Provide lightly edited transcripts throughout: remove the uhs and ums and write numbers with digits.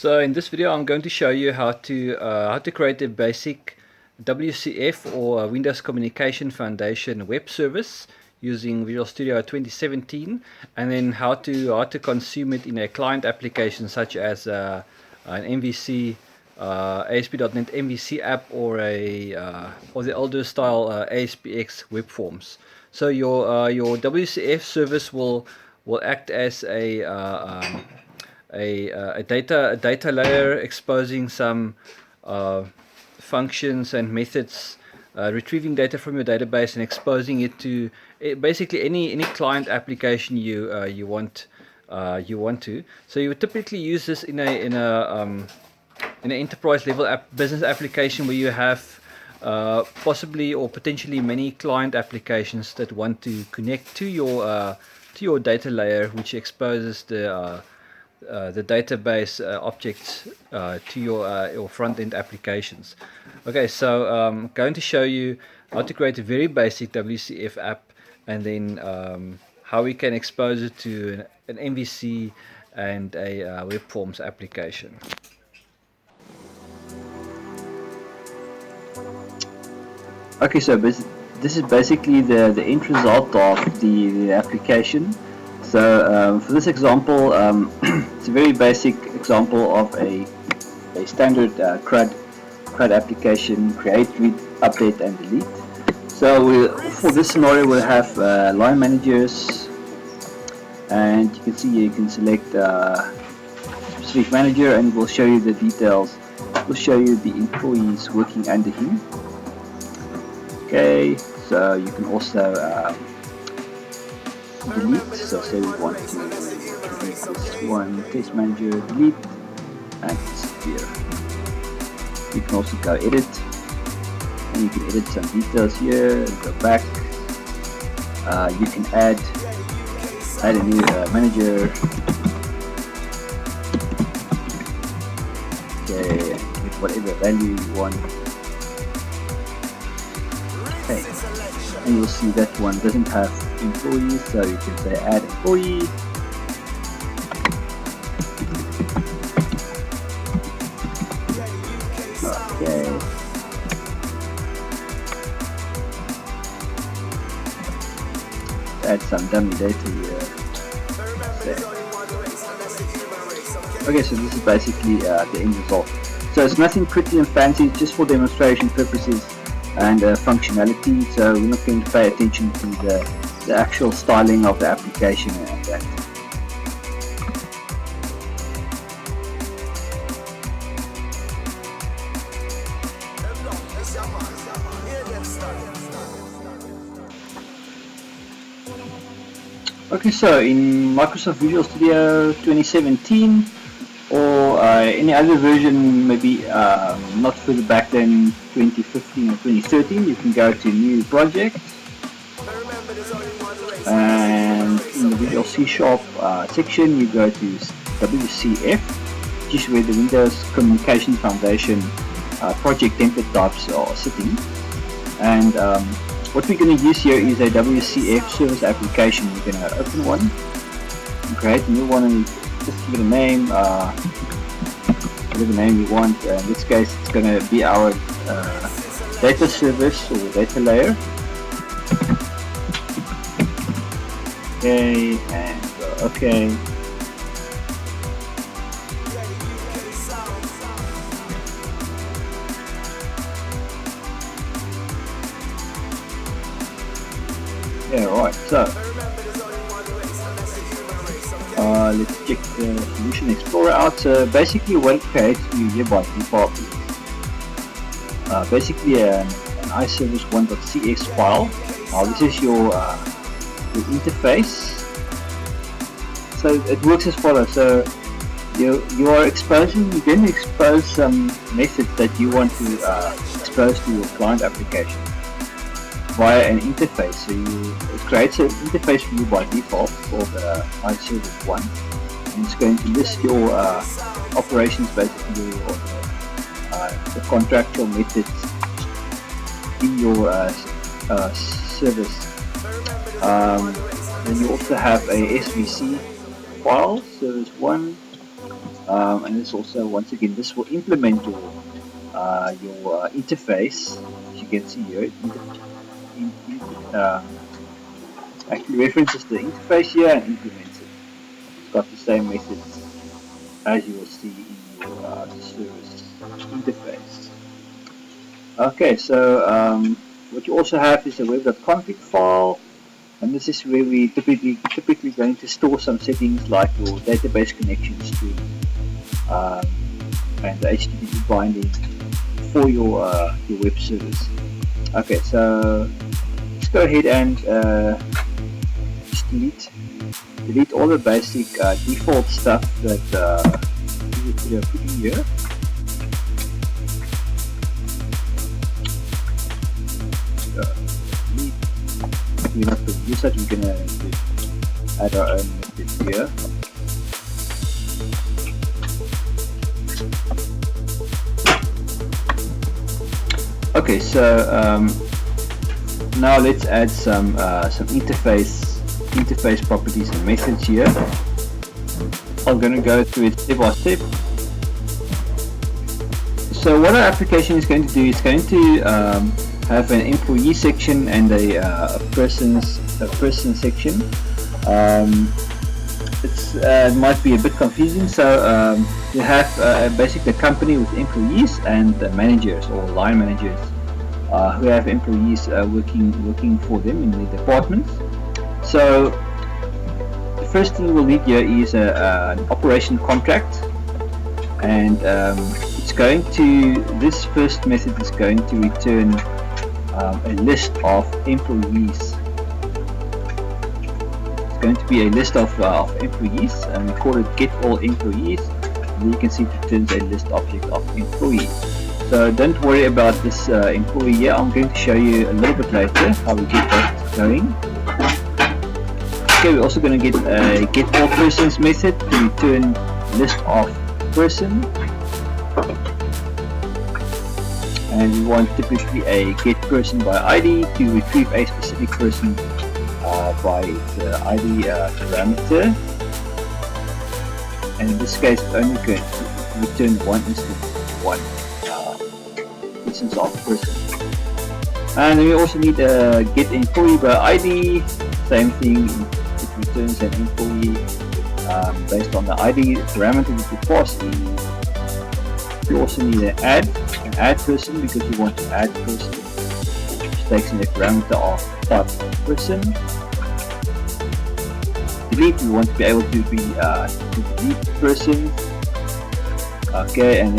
So in this video I'm going to show you how to create a basic WCF or Windows Communication Foundation web service using Visual Studio 2017, and then how to consume it in a client application such as an MVC, ASP.NET MVC app, or the older style ASPX web forms. So your WCF service will act as a data layer, exposing some functions and methods, retrieving data from your database and exposing it to basically any client application you want to. So you would typically use this in an enterprise level business application where you have possibly or potentially many client applications that want to connect to your data layer, which exposes the database objects to your front-end applications. Okay, so I'm going to show you how to create a very basic WCF app, and then how we can expose it to an MVC and a Web Forms application. Okay, so this is basically the end result of the application. So for this example, it's a very basic example of a standard CRUD application: create, read, update, and delete. So for this scenario, we'll have line managers, and you can see you can select specific manager, and we'll show you the details. We'll show you the employees working under him. Okay, so you can also delete. So say we want to delete this one, test manager, delete, and disappear. You can also go edit, and you can edit some details here and go back. You can add a new manager. Okay, with whatever value you want. Okay, and you'll see that one doesn't have employees, so you can say add employee. Okay. Add some dummy data here. Okay, so this is basically the end result. So it's nothing pretty and fancy, just for demonstration purposes and functionality. So we're not going to pay attention to the actual styling of the application and that. Okay, so in Microsoft Visual Studio 2017 or any other version, maybe not further back than 2015 or 2013, you can go to new project, and in the Visual C# section you go to WCF, which is where the Windows Communication Foundation project template types are sitting. And what we're going to use here is a WCF service application. We're going to open one and create a new one, and just give it a name, whatever name we want. In this case, it's going to be our data service or data layer. Okay, and okay. Yeah, right, so let's check the Solution Explorer out. So basically what it creates for you here by default is basically an iService1.cx file. Now this is your interface. So it works as follows. So you're going to expose some methods that you want to expose to your client application via an interface. So it creates an interface for you by default called iService1, and it's going to list your operations, basically, or the contractual methods in your service. Then you also have a SVC file, service1, and this also, once again, this will implement your interface. As you can see here, it actually references the interface here and implements it. It's got the same methods as you will see in your service interface. Okay, so what you also have is a web.config file, and this is where we typically going to store some settings like your database connection string and the HTTP binding for your web service. Okay, so let's go ahead and just delete all the basic default stuff that we are putting here. We're not going to use that, we're going to add our own method here. Okay, so now let's add some interface properties and methods here. I'm going to go through it step by step. So what our application is going to do is going to have an employee section and a person section. It might be a bit confusing. So you have basically a company with employees and managers or line managers who have employees working for them in the departments. So the first thing we'll need here is an operation contract, and this first method is going to return a list of employees. It's going to be a list of employees, and we call it get all employees. And you can see it returns a list object of employees. So don't worry about this employee here. I'm going to show you a little bit later how we get that going. Okay, we're also going to get a get all persons method to return list of person. And we want typically a get person by ID to retrieve a specific person by the ID parameter. And in this case, it's only going to return one instance of person. And then we also need a get employee by ID. Same thing, it returns an employee based on the ID parameter that you pass in. You also need an add person because you want to add person, which takes in a parameter of type person. Delete, we want to be able to delete person. Okay, and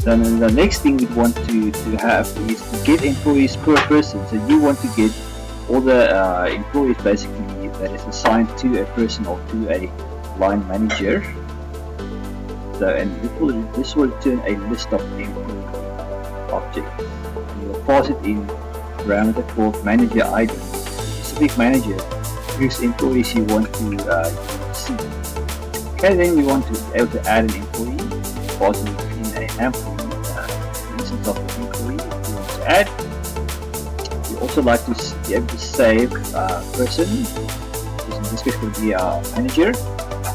then the next thing we want to have is to get employees per person. So you want to get all the employees basically that is assigned to a person or to a line manager. So, and this will return a list of employee objects. You will pass it in a parameter called manager ID, specific manager whose employees you want to see. Okay, then we want to be able to add an employee, pass it in an employee instance of the employee you want to add. We also like to be able to save person, which in this case will be our manager.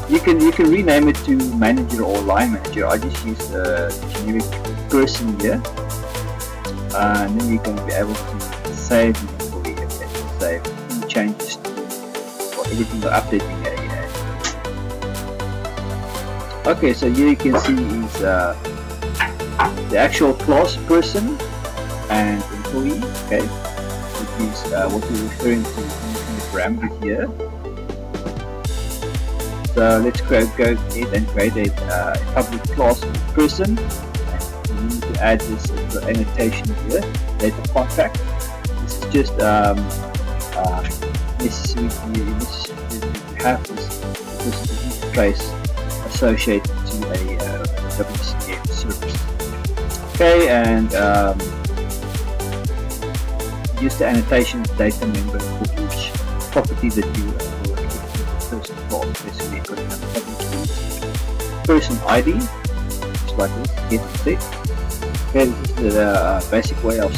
You can rename it to manager or line manager. I just use the generic person here, and then you're going to be able to save the employee and save any changes or editing or updating it. Okay, so here you can see is the actual class person and employee. Okay, which is what we're referring to in the parameter here. So let's go ahead and create a public class person. And we need to add this annotation here, data contract. This is just necessary to have this interface associated to a WCF service. Okay, and use the annotation data member for each property that you person class. Basically, you're going to have public person ID, just like this, get set. Okay, this is the basic way of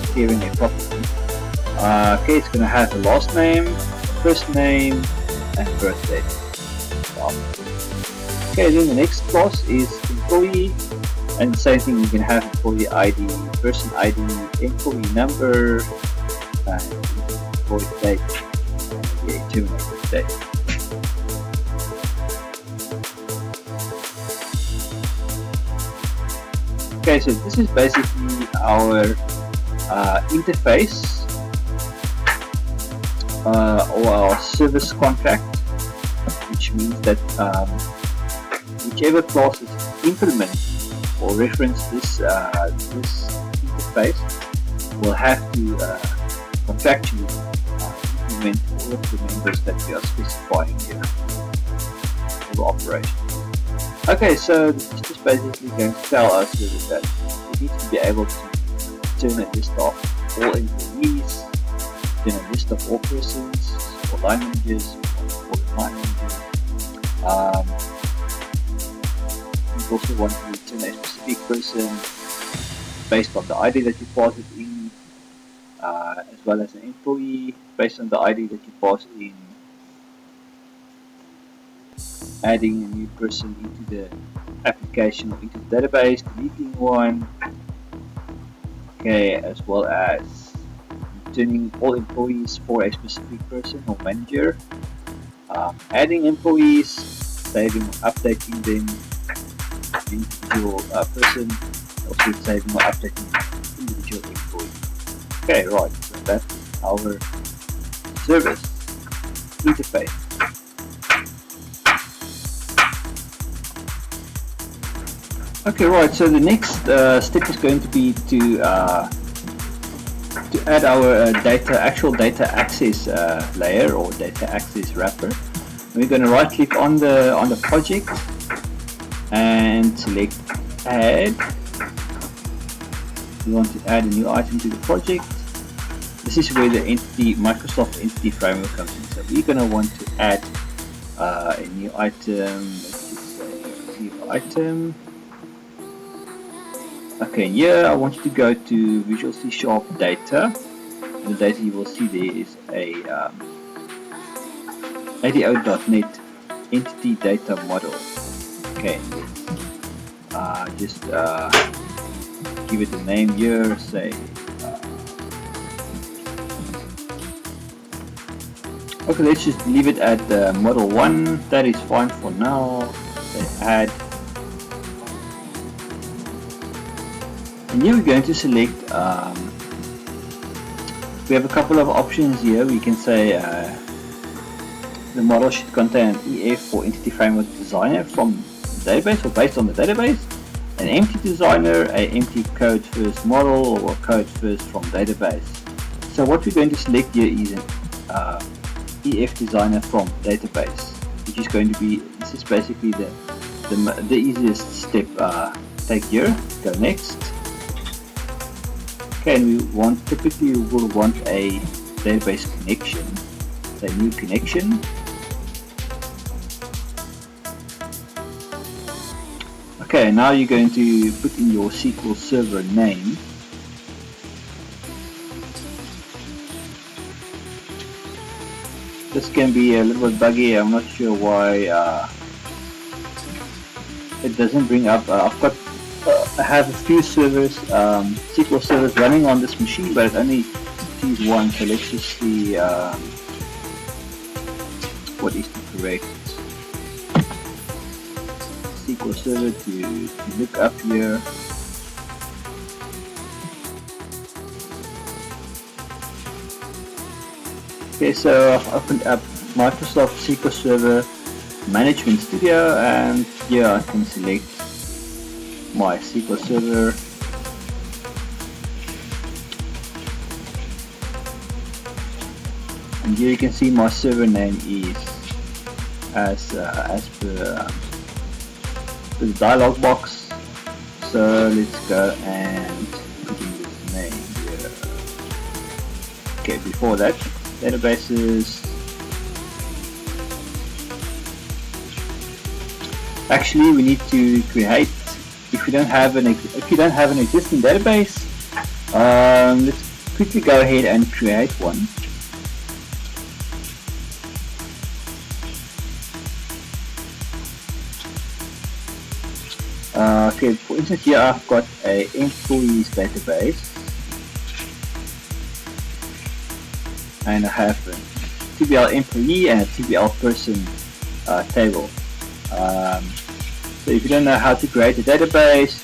declaring a property. Okay, it's going to have a last name, first name, and birth date. Okay, then the next class is employee, and the same thing, you can have employee ID, person ID, employee number, and employee date, and the terminated date. Okay, so this is basically our interface or our service contract, which means that whichever classes implement or reference this interface will have to contractually implement all of the members that we are specifying here for the operation. Okay, so this is just basically going to tell us that we need to be able to turn a list of all employees, turn a list of all persons, or line managers, or line managers. We also want to return a specific person based on the ID that you pass it in, as well as an employee based on the ID that you pass in. Adding a new person into the application or into the database, deleting one, okay, as well as returning all employees for a specific person or manager, adding employees, saving or updating them, individual person, also saving or updating individual employee. Okay, right, so that's our service interface. Okay, right. So the next step is going to be to add our actual data access layer or data access wrapper. We're going to right-click on the project and select Add. We want to add a new item to the project. This is where the Microsoft Entity Framework comes in. So we're going to want to add a new item. Let's just say new item. Okay, here I want you to go to Visual C# data. The data you will see there is a ADO.NET entity data model. Okay, just give it a name here, say okay, let's just leave it at model 1. That is fine for now. Say add. And here we're going to select, we have a couple of options here. We can say the model should contain an EF or Entity Framework Designer from the database or based on the database, an empty designer, a empty code first model, or code first from database. So what we're going to select here is an EF designer from database, which is going to be, this is basically the easiest step. Take here, go next. Okay, and typically we will want a database connection, so a new connection. Okay, now you're going to put in your SQL Server name. This can be a little bit buggy. I'm not sure why it doesn't bring up. I have a few servers, SQL servers running on this machine, but it only sees one. So let's just see what is the correct SQL server to look up here. Okay, so I've opened up Microsoft SQL Server Management Studio, and here I can select my SQL Server. And here you can see my server name is as per the dialog box. So let's go and put in this name here. Okay, before that, databases. Actually, we need to create. If you don't have an existing database, let's quickly go ahead and create one. Okay, for instance, here I've got a employees database, and I have a TBL employee and a TBL person table. So if you don't know how to create a database,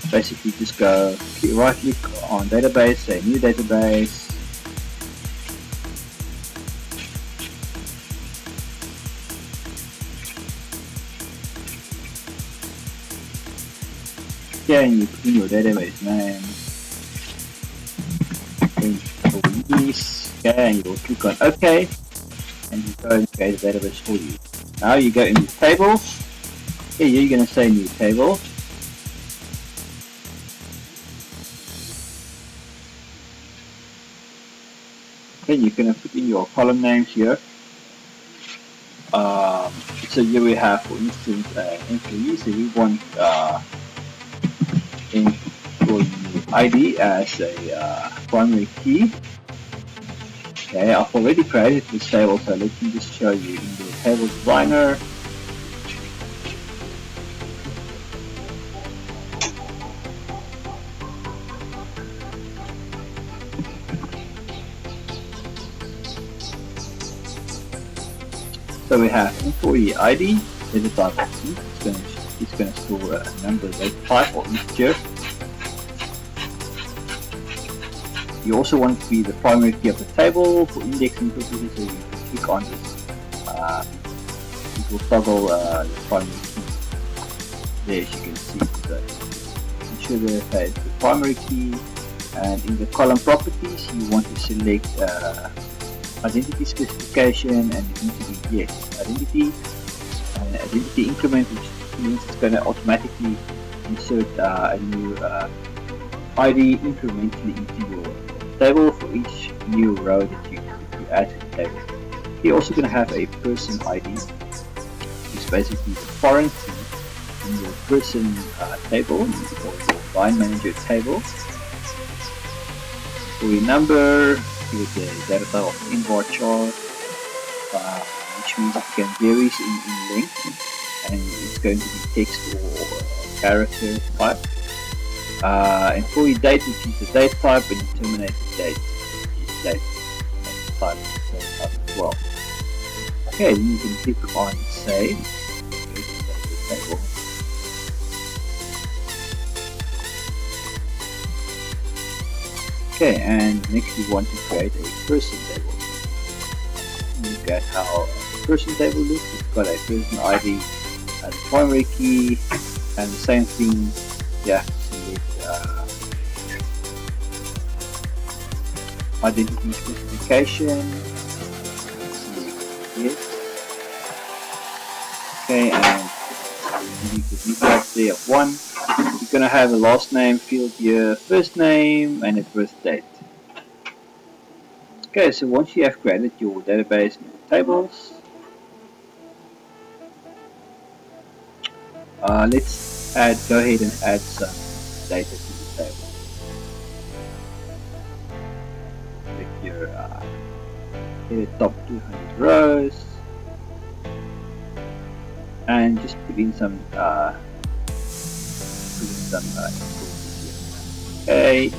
basically just go right click on database, say new database, here and you put in your database name, employees, okay, and you'll click on OK, and you go and create a database for you. Now you go into tables. Okay, you're going to say new table. Okay, you're going to put in your column names here. So here we have, for instance, employees. So we want employee ID as a primary key. Okay, I've already created this table, so let me just show you in the table designer. So we have employee ID, data type of int, it's going to store a number, data type or integer. You also want to be the primary key of the table for indexing purposes, so you click on this, it will toggle the primary key there, as you can see. So ensure that it's the primary key, and in the column properties you want to select identity specification, and it needs to be yes, identity, and identity increment, which means it's going to automatically insert a new ID incrementally into your table for each new row that you add to the table. You're also going to have a person ID, which is basically the foreign key in your person table or your line manager table. For your number, with the data type of invar chart, which means it can vary in length, and it's going to be text or character type. Employee date, which is the date type, and you terminate the date, which is date type as well. Okay, then you can click on save. Okay, and next we want to create a person table. Look at how a person table looks. It's got a person ID as the primary key, and the same thing, yeah, select identity specification, select yes. Okay, and leave the details there of 1. You're going to have a last name field here, first name, and a birth date. Okay, so once you have created your database and your tables, let's go ahead and add some data to the table. Click your top 200 rows, and just put in some okay.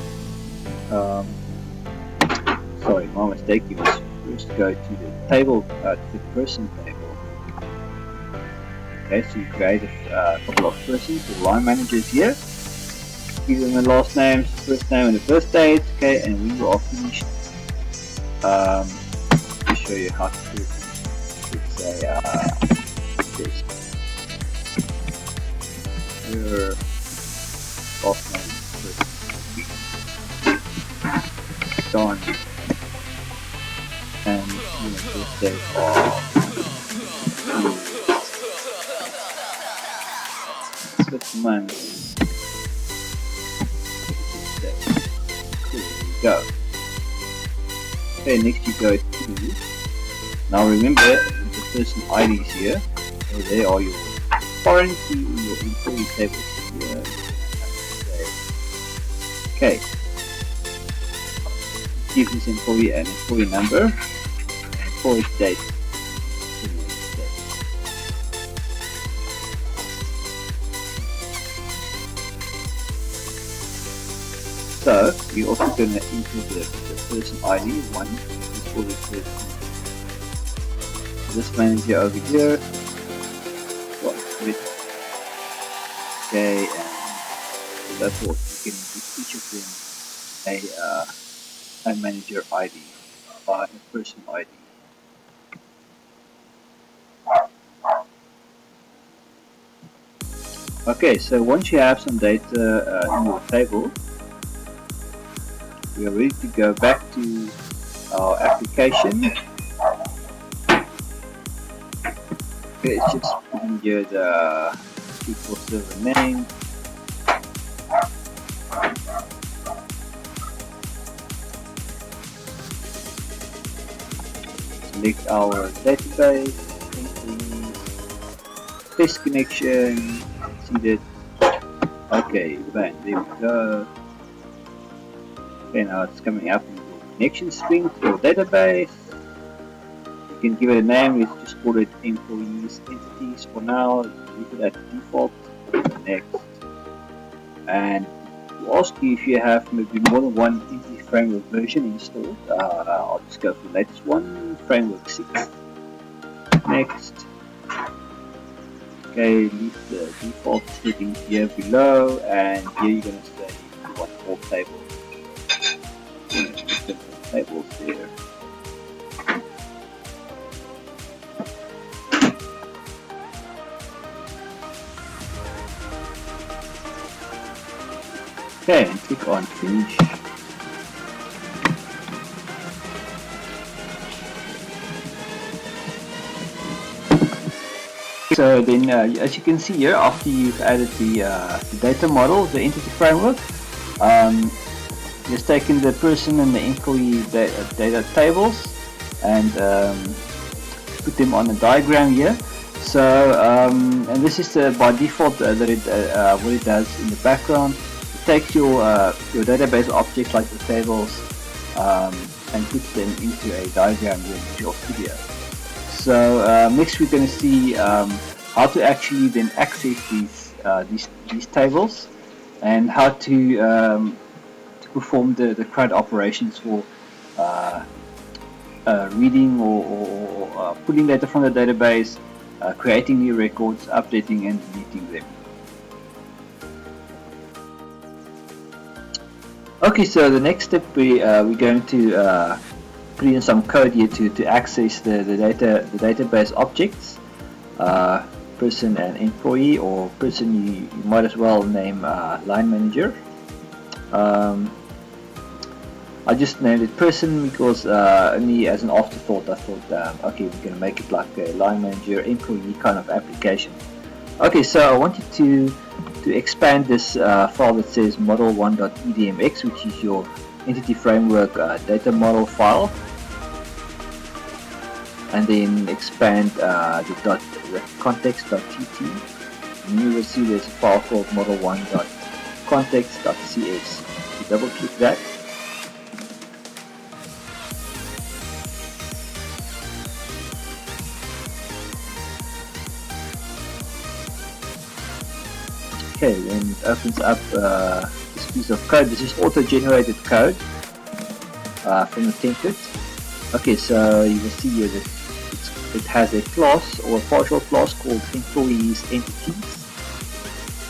Sorry, my mistake. You must first go to the table, to the person table. Okay, so you create a couple of persons or line managers here. Give them the last names, first name, and the birth date. Okay, and we will finish. To show you how to do it. Let's say this. Your last name, first done. And first date of 6 months. There you go. Okay, next you go to, now remember the person IDs here, so they are your foreign key in your employee table here. Okay, give this employee an employee number and employee date. So we're also going to enter the person ID, one is for the person. This manager over here, okay, and so forth. You can give each of them a manager ID, a person ID. Okay, so once you have some data in your table, we are ready to go back to our application. Okay, it's just putting here the SQL server name. Select our database, test connection, see that, okay, bang, there we go. Okay, now it's coming up in your connection string to your database. You can give it a name, let's just call it employees entities for now, leave it at default, next. And we'll ask you if you have maybe more than one entity framework version installed. I'll just go for the latest one, framework 6. Next. Okay, leave the default settings here below, and here you're going to say you want all tables. Tables there. Okay, and click on finish. So then, as you can see here, after you've added the data model, the entity framework, just taken the person and the employee data tables and put them on a diagram here. So, and this is by default that what it does in the background. It takes your database objects like the tables and puts them into a diagram here in Visual Studio. So next we're going to see how to actually then access these tables and how to perform the CRUD operations for reading or pulling data from the database, creating new records, updating and deleting them. Okay, so the next step we're going to put in some code here to access the database objects, person and employee, or person you might as well name line manager. I just named it person because only as an afterthought I thought okay, we're going to make it like a line manager employee kind of application. Okay, so I wanted to expand this file that says model1.edmx, which is your entity framework data model file, and then expand the context.tt, and you will see there's a file called model1.context.cs. You double click that, okay, then it opens up this piece of code. This is auto-generated code from the template. Okay, so you will see here that it has a class or a partial class called employees entities,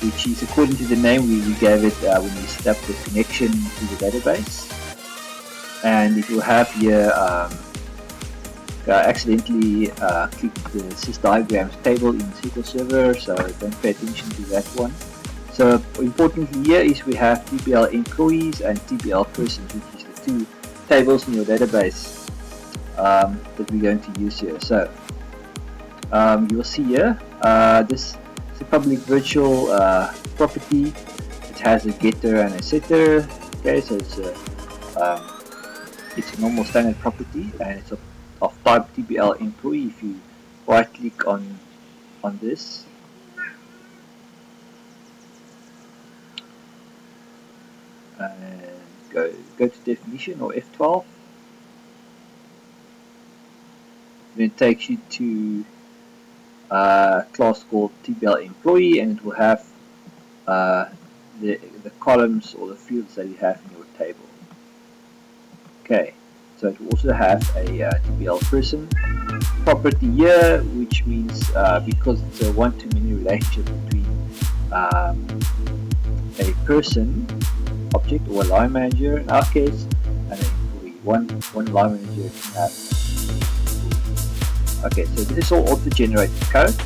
which is according to the name we gave it when we set up the connection to the database. And it will have here, I accidentally clicked the sysdiagrams table in SQL Server, so don't pay attention to that one. So importantly here is we have TBL employees and TBL persons, which is the two tables in your database that we're going to use here. So you will see here, this is a public virtual property. It has a getter and a setter. Okay, so it's a normal standard property, and it's of type TBL employee. If you right click on this, and go to definition or F12, then it takes you to a class called TBL employee, and it will have the columns or the fields that you have in your table. Okay, so it will also have a TPL person property here, which means because it's a one-to-many relationship between a person object or a line manager in our case and an employee. One line manager can have. Okay, so this is all auto-generated code.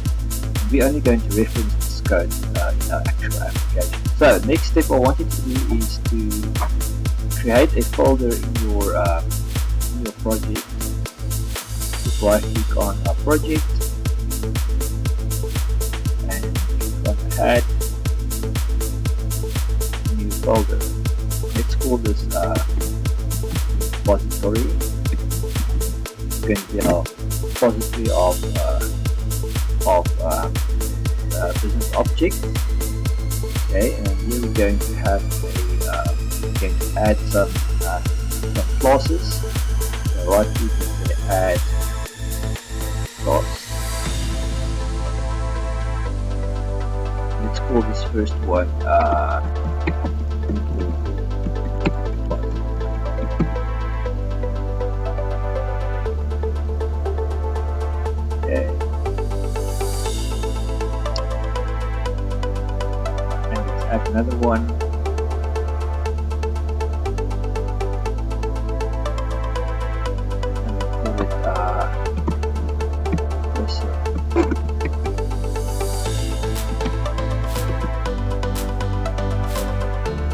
We're only going to reference this code in our actual application. So next step I wanted to do is to create a folder in your project. Just right click on our project and click on add new folder. Let's call this repository. It's going to be our repository of business object. Okay, and here we're going to have we're going to add some classes. So right click and say add class. Let's call this first one okay. And let's add another one.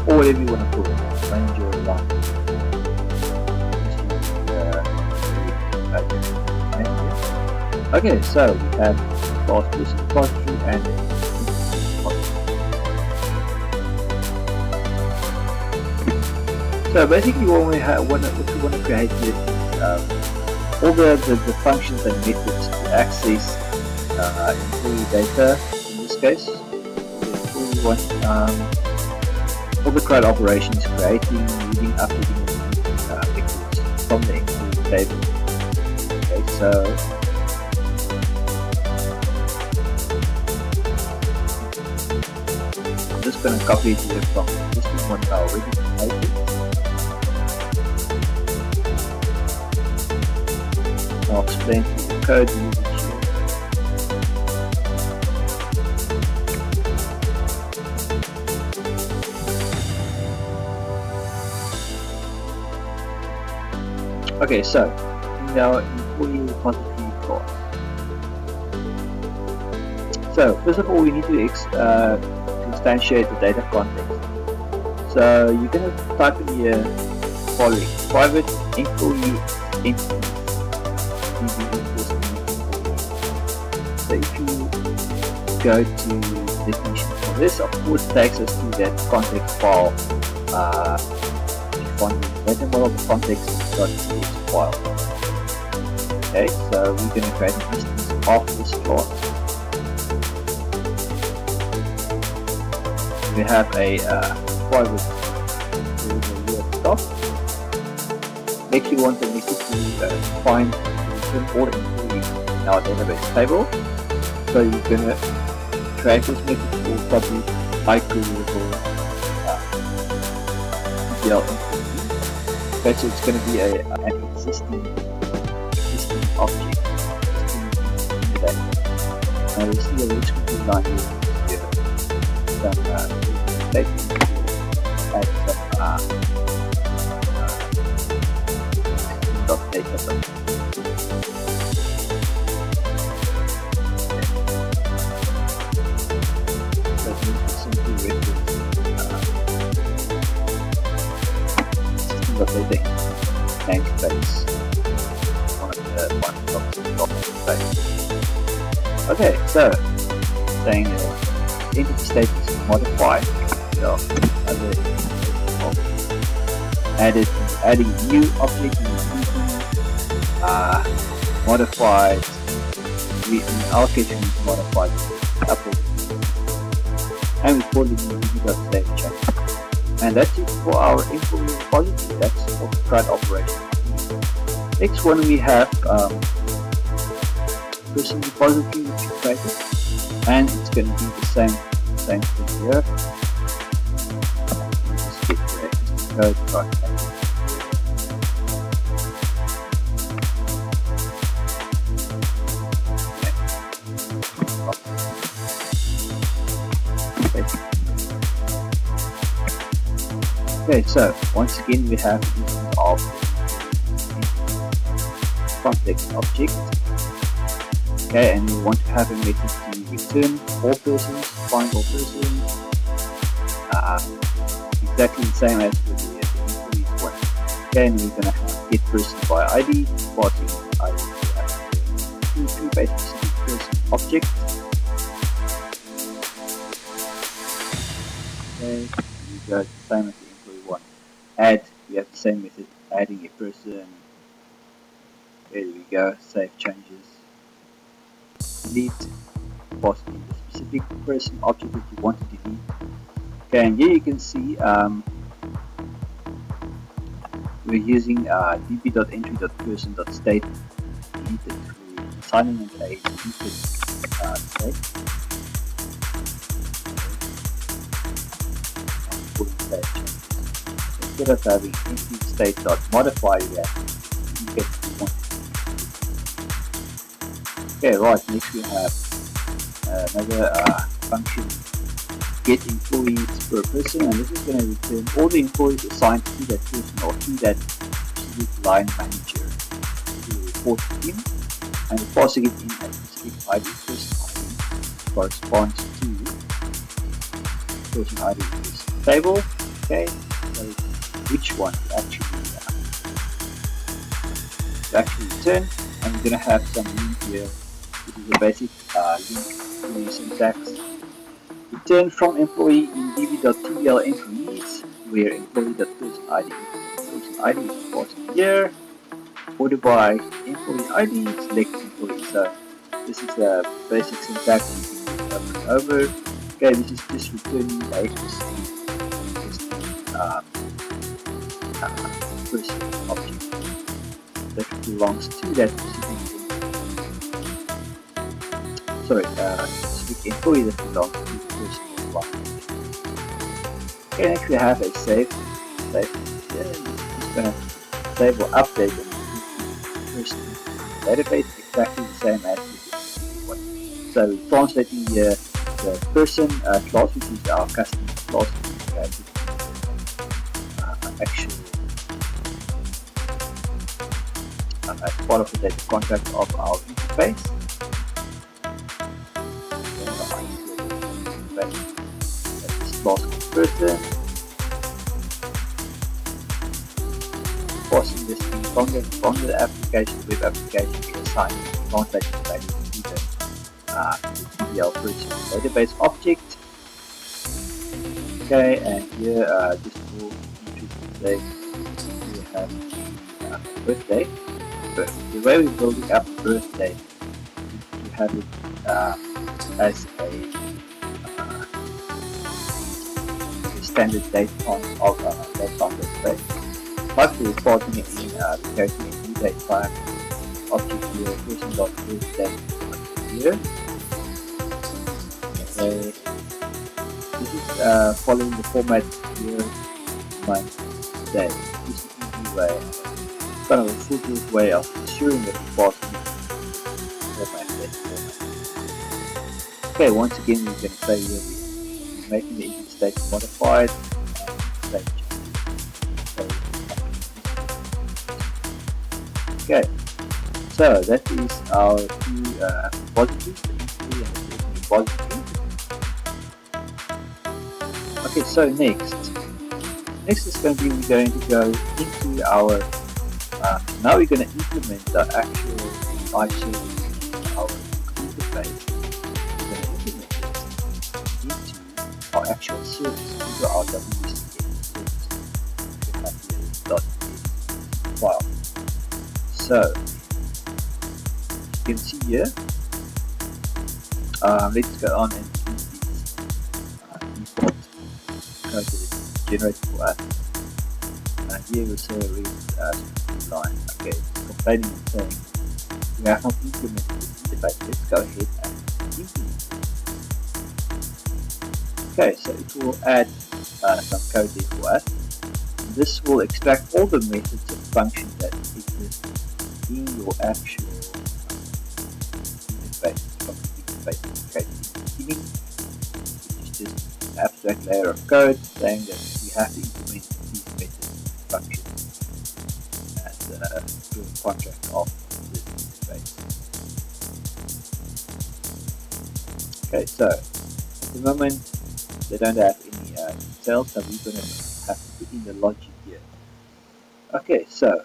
Or whatever you want to put it, manager line. Okay, so we have class person repository and so basically what we want to create is all the functions and methods to access employee data. In this case, we want all the CRUD operations, creating, reading, updating records from the employee table. Okay, so I'm just going to copy it here from the existing one I already created. I'll explain to you the code using here. Okay, so in our employee repository class. So first of all, we need to instantiate the data context. So you're going to type in here following: private employee entity. So if you go to definition for this, of course it takes us to that context file. On the data model context.cx file. Okay, so we're going to create an instance of this class. We have a private variable here at the top. Next, we want the method to find return all employees in our database table. So you're going to create this method for public high-queryable ETL. Okay, so it's going to be an existing object in the data. Now you see a rich complete line here. Some statements to add some data. So it means to simply reference data namespace on the page. Okay, so saying entity state is modified. So adding new object modified. In our case, we modified Apple and we call it new change. And that's it for our employee repository. That's for the CRUD operation. Next one we have person repository which we created, and it's going to be the same thing here. Just get the code right now. Okay, so once again we have this of context object. Okay, and we want to have a method to return all persons, find all persons, exactly the same as with the employees one. Okay, and we're going to have get person by ID, passing ID to basic person object. Okay, we go the same as the employee one. Add, we have the same method, adding a person. There we go, save changes. Delete, pass in the specific person object that you want to delete. Okay, and here you can see we're using db.entry.person.state deleted through assigning it a deleted state. Instead of having empty state.modify here, you get to want. Okay, right, next we have another function, get employees per person, and this is going to return all the employees assigned to that person or to that specific line manager to report to him, and passing it in a specific ID, person ID corresponds to person ID in this table. Okay, so which one to actually return, and we're going to have some link here. This is a basic link to the syntax. Return from employee in db.tbl employees, where employee.person ID is passed here. Order by employee ID, select employee. So this is the basic syntax you can use over and over. Okay, this is just returning a person object that belongs to that specific specific employee that belongs to the person one. Okay, next we have a save. Yeah, this is going to save or update the person database exactly the same as the one. So translating the person class, which is our customer class, actual as part of the data contract of our interface. Class person, passing this in from the application, web application, we assign translation value to the TBL person database object. Okay, and here just for today we have birthday. But the way we're building up birthday, we have it as a standard date on birthday. But we're passing it in creating a new date type object here, person.birthday here. Okay. This is following the format year, month, day. This is an easy way, kind of a foolproof way of ensuring that we're passing format, date format. Okay, once again we can say here we're making the empty state modified and state changes. Okay, so that is our two repositories, the empty and the repository. Okay, so next is going to be we're going to go into our now we're going to implement the actual iService, our interface. We're going to implement it into our actual service, into our WCF Service file. So you can see here. Let's go on and use these default code that is generated for us. And here we'll say read line. Okay, complaining and saying we have not implemented the interface. Let's go ahead and implement it. Okay, so it will add some code there for us. And this will extract all the methods and functions that exist in your actual interface from the interface indicated in the beginning, which is just an abstract layer of code saying that we have to implement these methods and functions as a contract of this interface. Okay, so at the moment they don't have any details, so we're going to have to put in the logic here. Okay, so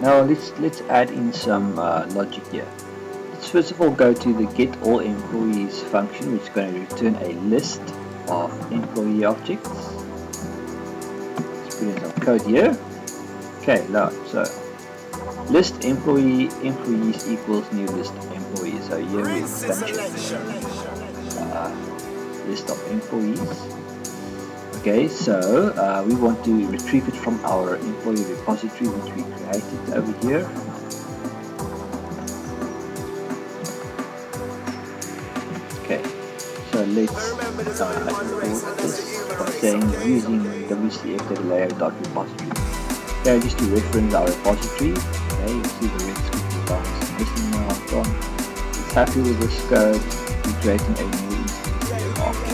now let's add in some logic here. Let's first of all go to the get all employees function, which is going to return a list of employee objects. Let's put in some code here. Okay, now so list employees equals new list employees. So here we extension list of employees. Okay, so we want to retrieve it from our employee repository which we created over here. Okay, so let's import this by saying using WCF layer.repository. Okay, just to reference our repository. Okay, you see the red squiggly lines missing now gone. It's happy with this code. We're creating a new instance here of the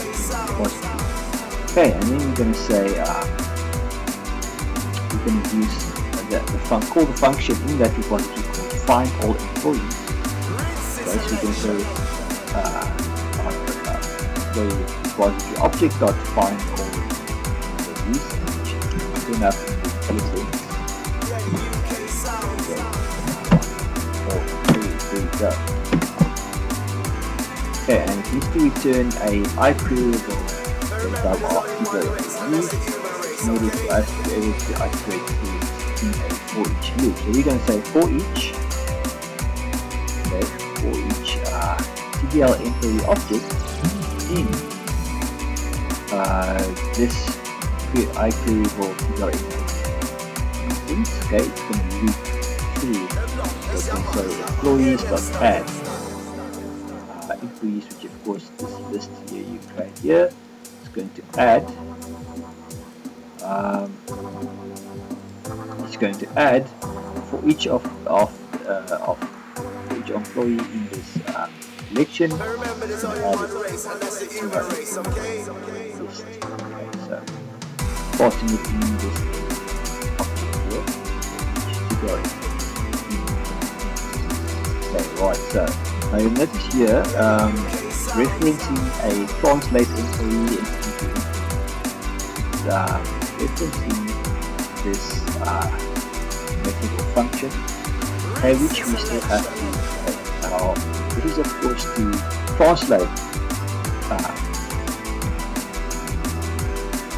repository. Okay, and then we're going to say we're going to use call the function in that repository called find all employees. Okay, so we're going to say employee repository object dot find all employees, which turn up in the table. Okay, and it needs to return a iQueryable data of people in order for us to be able to iterate through in a for each loop. So we're going to say for each, okay, for each TBL employee object in this iQueryable TBL instance, okay, it's going to loop through. So employees.add employees, which of course this list here you create here. Going to add it's going to add for each of each employee in this collection. So passing it in this object here, which is okay, right, so now you notice here referencing a translate employee into referencing this method or function, okay, which we still have to now. This is of course to translate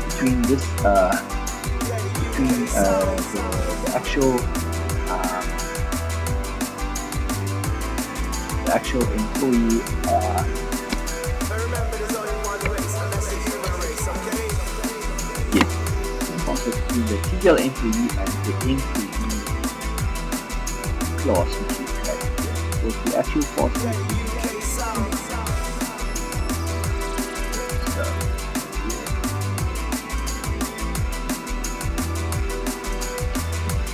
between this the actual employee between the TBL employee and the employee class which we created here. So the actual password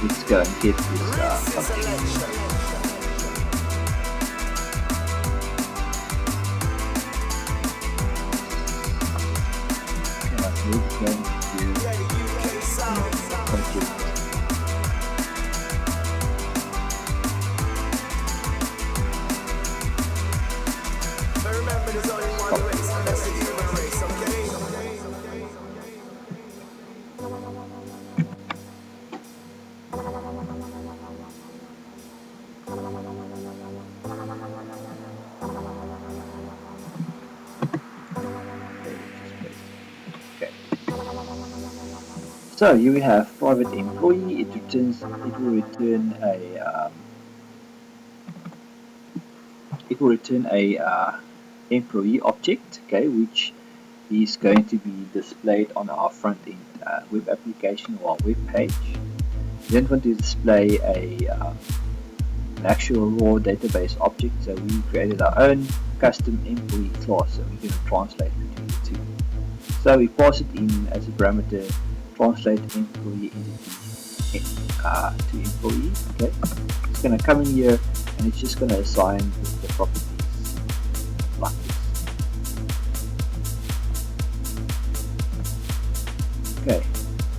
let's go and get this function. So here we have private employee. It will return a employee object, okay, which is going to be displayed on our front end web application or our web page. We then want to display an actual raw database object. So we created our own custom employee class, so we're going to translate between the two. So we pass it in as a parameter, translate employee entity to employee. Okay, it's going to come in here and it's just going to assign the properties like this. Okay,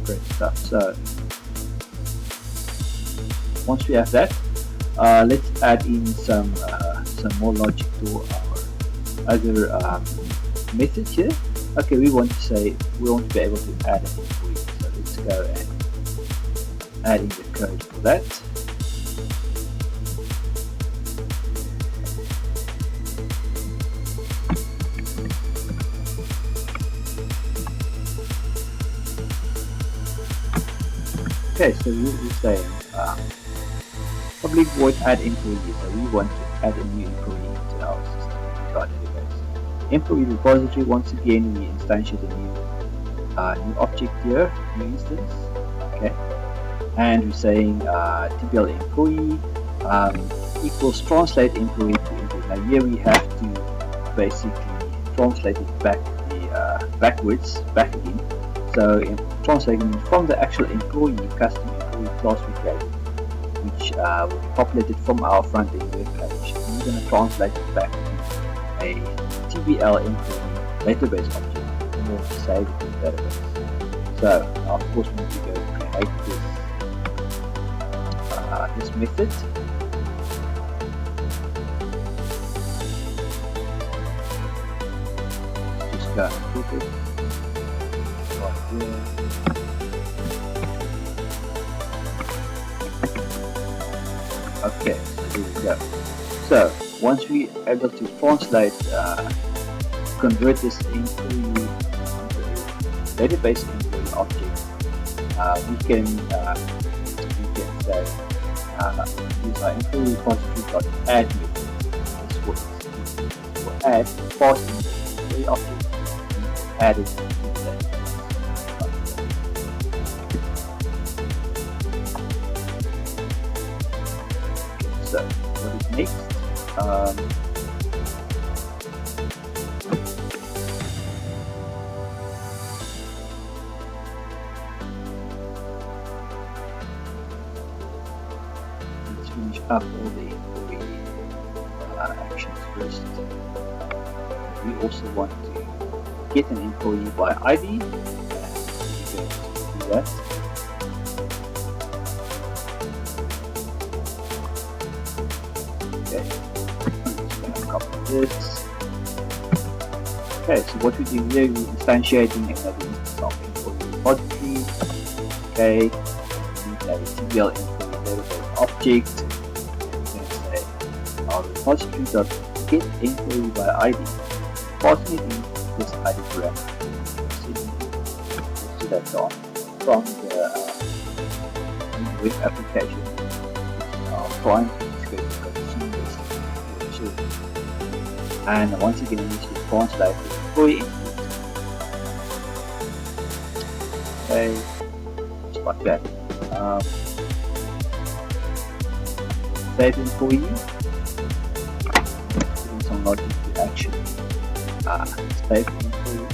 great stuff. So once we have that, let's add in some more logic to our other methods here. Okay, we want to be able to add an employee. So let's go and add in the code for that. Okay, so we're saying public void add employee. So we want to add a new employee into our system, into our database. Employee repository, once again we instantiate a new object here, new instance. Okay, and we're saying tbl employee equals translate employee to employee. Now here we have to basically translate it back backwards, back again. So translating from the actual employee, custom employee class we created, which will be populated from our front-end web page. And we're going to translate it back to a TBL employee database object and we'll save it in the database. So now of course we need to go create this method. Just go and put it right here. Okay, so here we go. So once we are able to translate, convert this into a database employee object, we can say use our employee repository.add method. This will add pass in the employee object and add it to the database. So what is next? Let's finish up all the employee actions first. We also want to get an employee by ID, and we're going to do that. Okay, I'm just going to copy this. Okay, so what we do here, we're instantiating another instance of employee repository. Okay, we need a TBL employee database object. And we're going to say our repository.get employee by ID, passing it in this ID parameter. Let's do that from the web application. Our client is going to see this. And once again, we need to translate the employee into okay, just like that. Save employee, putting some logic to action. Save employee,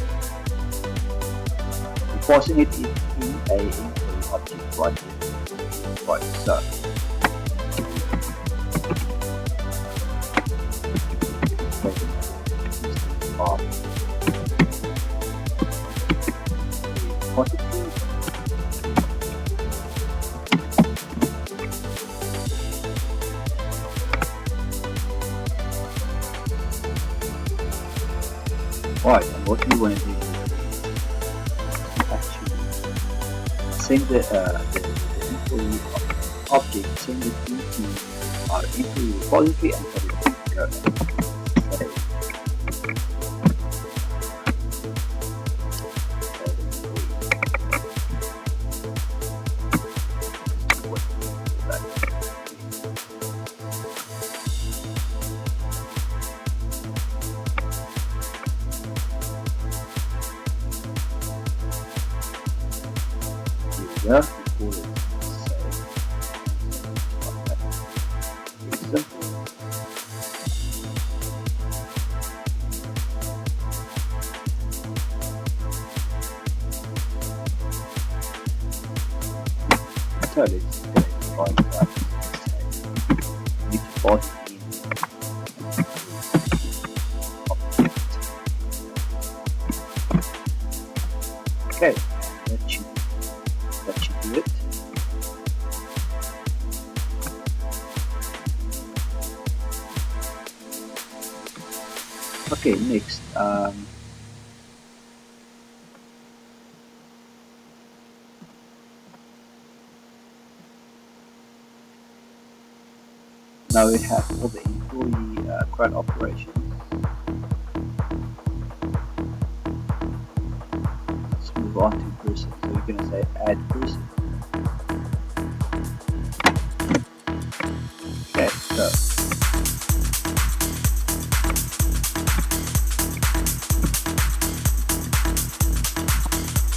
we're passing it in a employee object right here. Right, so right, and what we want to do is actually send the employee object, send it into our employee repository and put it in code. Yeah, we call it save. Very simple. So let's provide that. Need to pass it in. Okay, that should do it. Okay, next. Now we have all the employee CRUD operations. Let's move on to person. So we're going to say add person. Okay,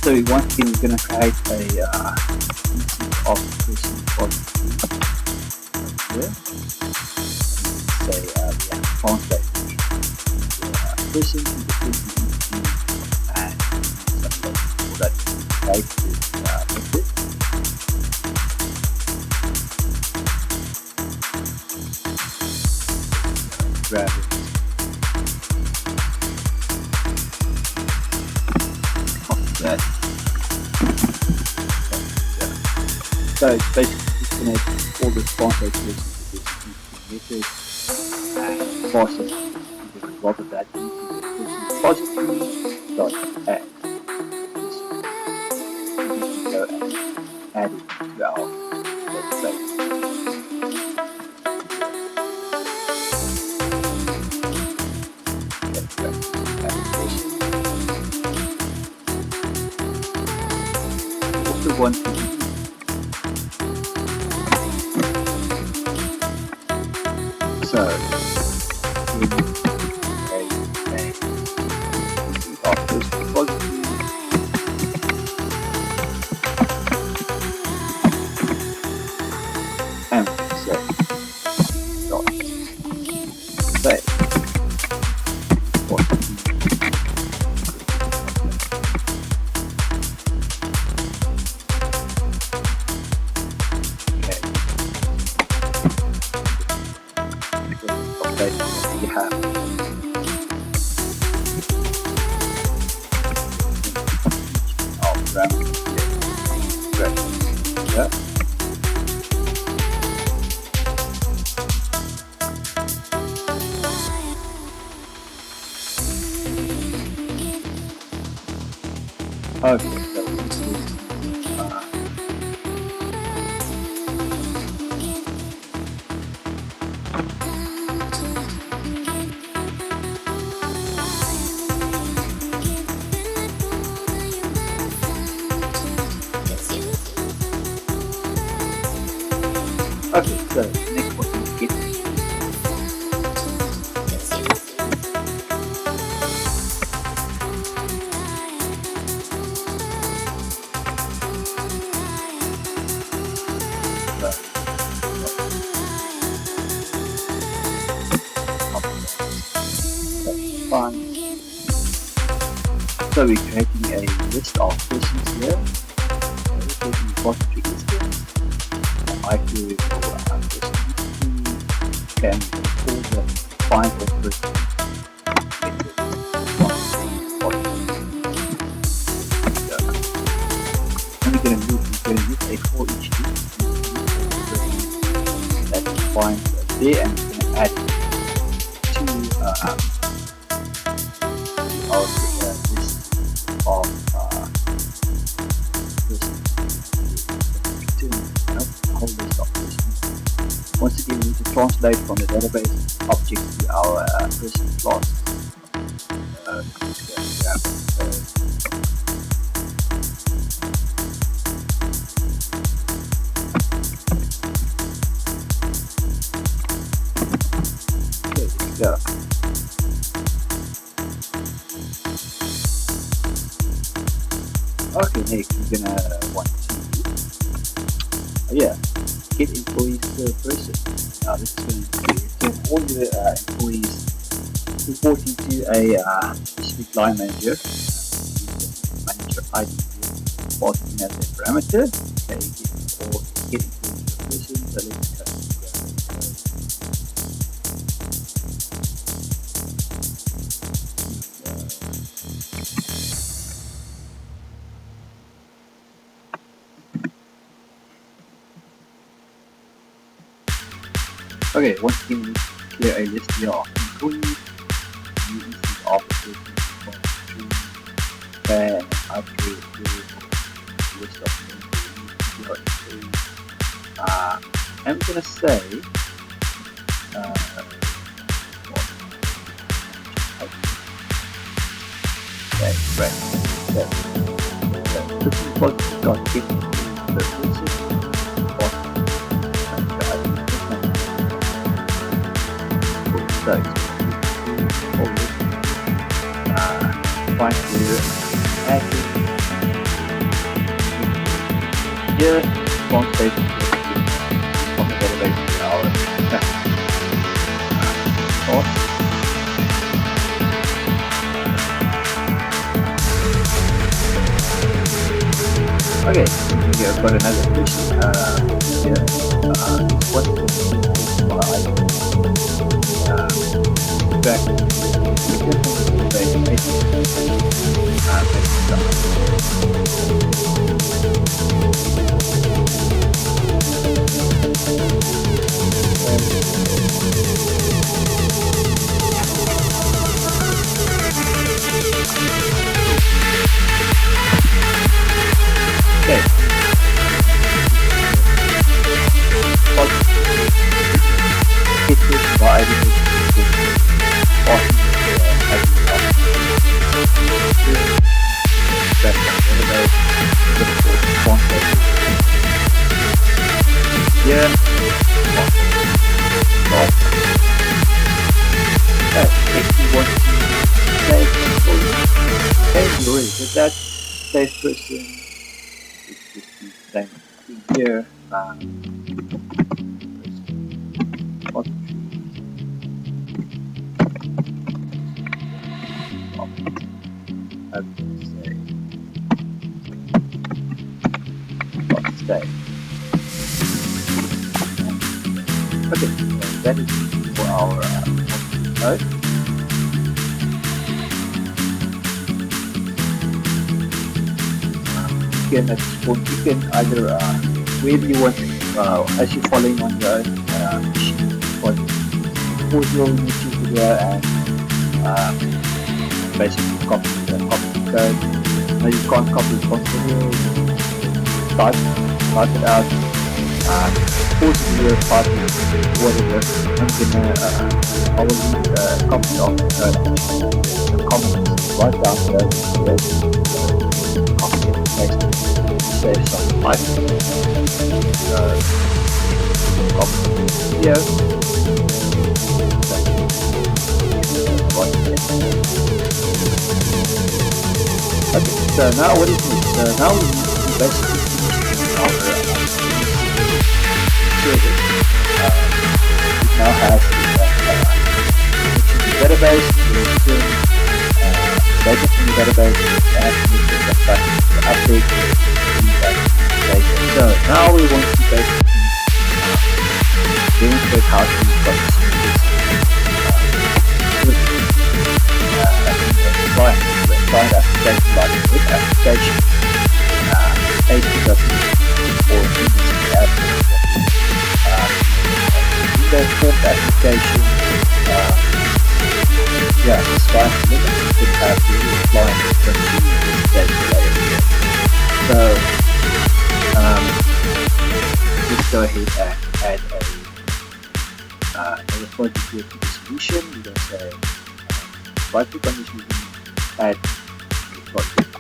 so we're going to create a instance of person project here. Say we have to translate the person to the person entity and some logic for that to type this method. Grab it. That. So it's basically disconnect all the translate this method and pass it to the result of that into the repository.add. Go and add it to our database. One thing. So we need our first repository. And say dot save. You have okay, so okay, so next one is Git. That's fine. So we're creating a list of persons here. We're taking repository instance. I query for person can pull the find of person method. And we're going to use a for each loop that defines there, and we're going to add it to our list of persons. Once again, we need to translate from the database object to our person class. Okay, there we go. Okay, next we're gonna want to get employees per person. Now this is going to return all the employees reporting to a specific line manager. Manager ID passing as a parameter. Okay, get So let's go. Okay, once again, we clear a list here of employees, new instance officers, and I create a list of employees. I'm gonna say, this is what we got find the active here response state from the database in our source. Okay, here I've got another question here. What is that safe person is just the same thing here. Stay. Okay, so that is for our node. You can either wherever you want, as you're following on your own machine, or pause your YouTube video and basically copy the code. Now you can't copy the video, type it out, pause the video, type it, whatever. I will leave a copy of the comments right down there. Copy it, paste it. Save some time. Copy the video. Okay, so now what is this? So now we need to basically our service. It now has the database, data from the database, and the update data. So now we want to basically demonstrate how to use this client application like web application, HTTP or MVC Windows Forms application. This client limit could have the client data layer here. So let's go ahead and add another project here to the solution. We're going to say right click on this solution, add project,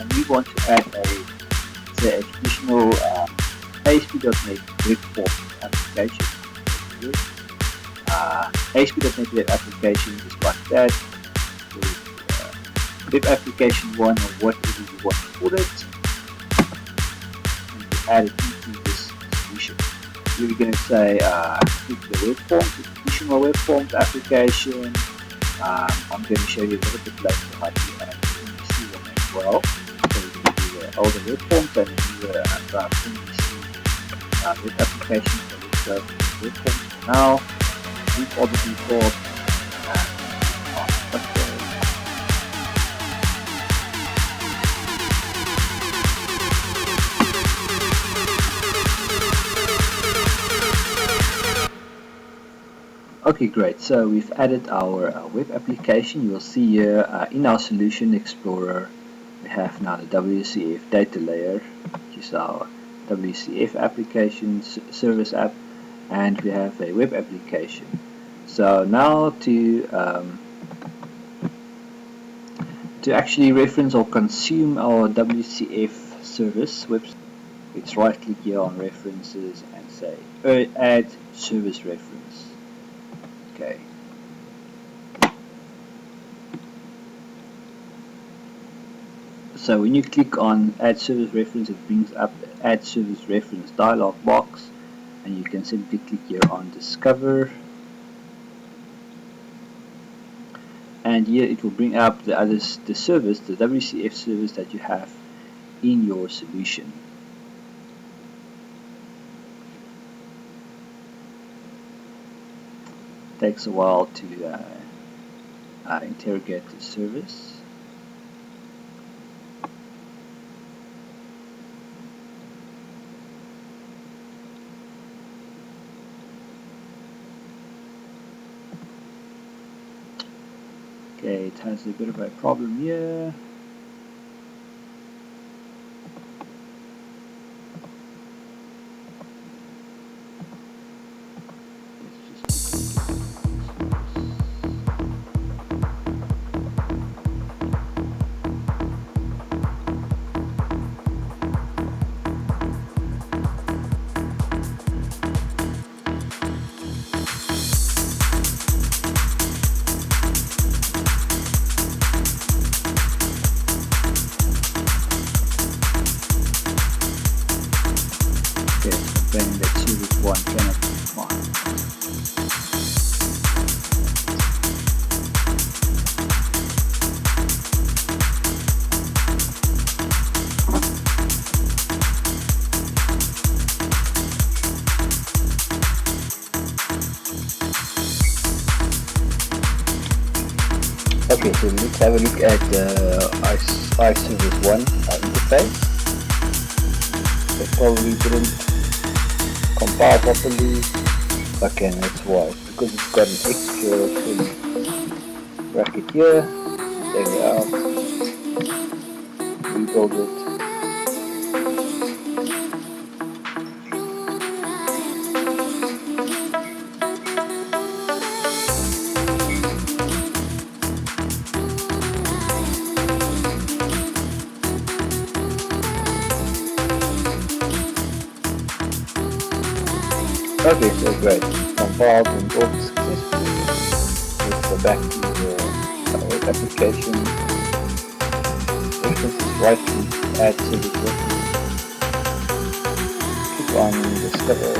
and we want to add a traditional ASP.NET Web Forms application. ASP.NET Web application is like that. Web application 1 or whatever you want to call it, and we add it into this solution. Here we're going to say click the Web Forms, the traditional Web Forms application. I'm going to show you a little bit later how to add MVC one as well. So we can do all the Web Forms and do MVC web application. So let's go to web forms now. These are the default Okay, great. So we've added our web application. You'll see here in our Solution Explorer, we have now the WCF data layer, which is our WCF application service app, and we have a web application. So now to actually reference or consume our WCF service website, let's right click here on references and say add service reference. Okay. So when you click on add service reference, it brings up the add service reference dialog box, and you can simply click here on discover, and here it will bring up the service, the WCF service that you have in your solution. Takes a while to interrogate the service. Okay, it has a bit of a problem here. That service 1 cannot be found. Okay, so let's have a look at the iService 1 interface. It probably didn't compile properly. Okay, that's why. Because it's got an extra bracket here. There we are. Rebuild it. Okay, so great. Compiled and built successfully. Let's go back to the web application. References, right click, add service reference. Click on discover.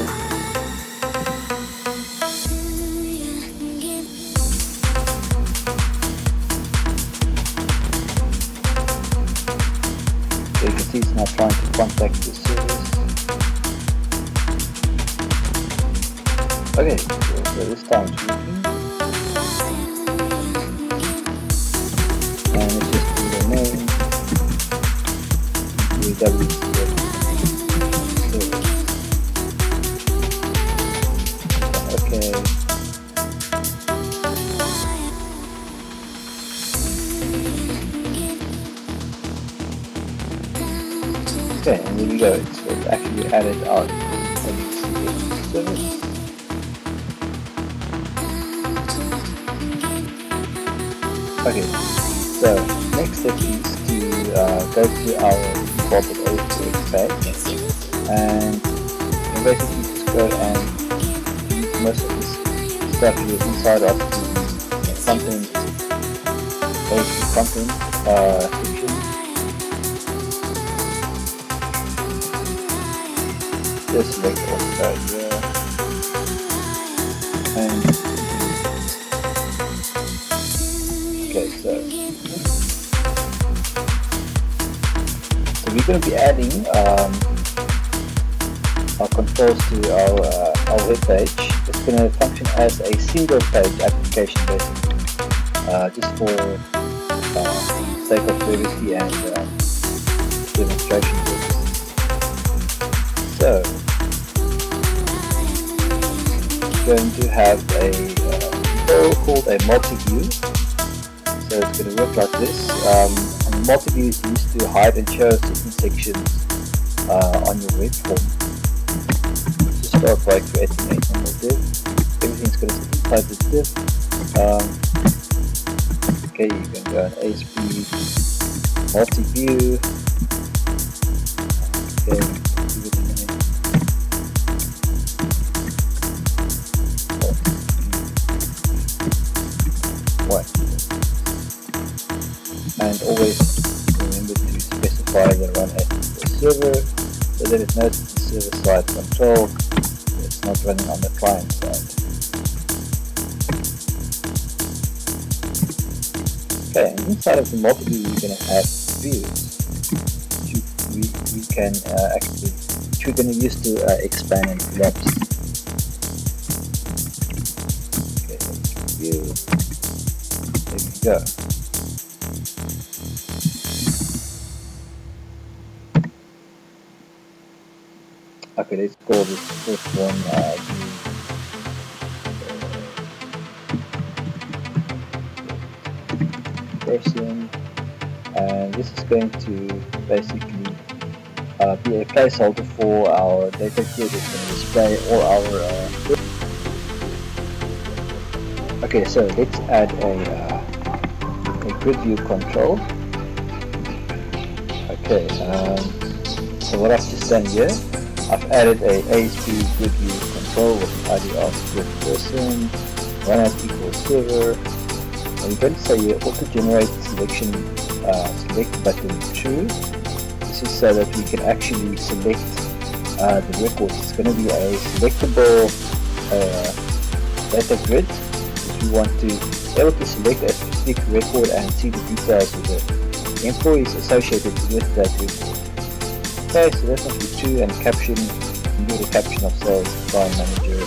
So you can see it's now trying to contact the service. Okay, so this time it's working, and it's just do the name, the WCF Service. Okay. Okay, and there we go. So it's actually added our WCF service. Okay, so next step is to go to our default OSX page, and basically just go and delete most of this stuff here inside of the content section. Just select all the code here, and okay, so we're going to be adding our controls to our web page. It's going to function as a single page application basically, just for sake of privacy and demonstration purposes. So we're going to have a control called a multi-view. So it's going to work like this. And multi-view is used to hide and show certain sections on your web form. So start by creating a normal div. Everything's going to sit inside this div. Okay, you can go on ASP multi-view. Okay, give it a minute. What? And always remember to specify the run at the server so that it knows it's the server side control. It's not running on the client side. Okay, and inside of the multi-view we're going to have views we can actually, which we're going to use to expand and collapse. Okay, let's view. There we go. Okay, let's call this first one person, and this is going to basically be a placeholder for our data grid. It's going to display all our okay, so let's add a grid view control. Okay, so what I've just done here, I've added a ASP grid view control with an ID of grid person, run as equals server. And we're going to say here auto generate selection select button true. This is so that we can actually select the records. It's going to be a selectable data grid. If you want to be able to select a specific record and see the details of the employees associated with that record. Okay, so that must be true, and caption, you do the caption of sales design manager.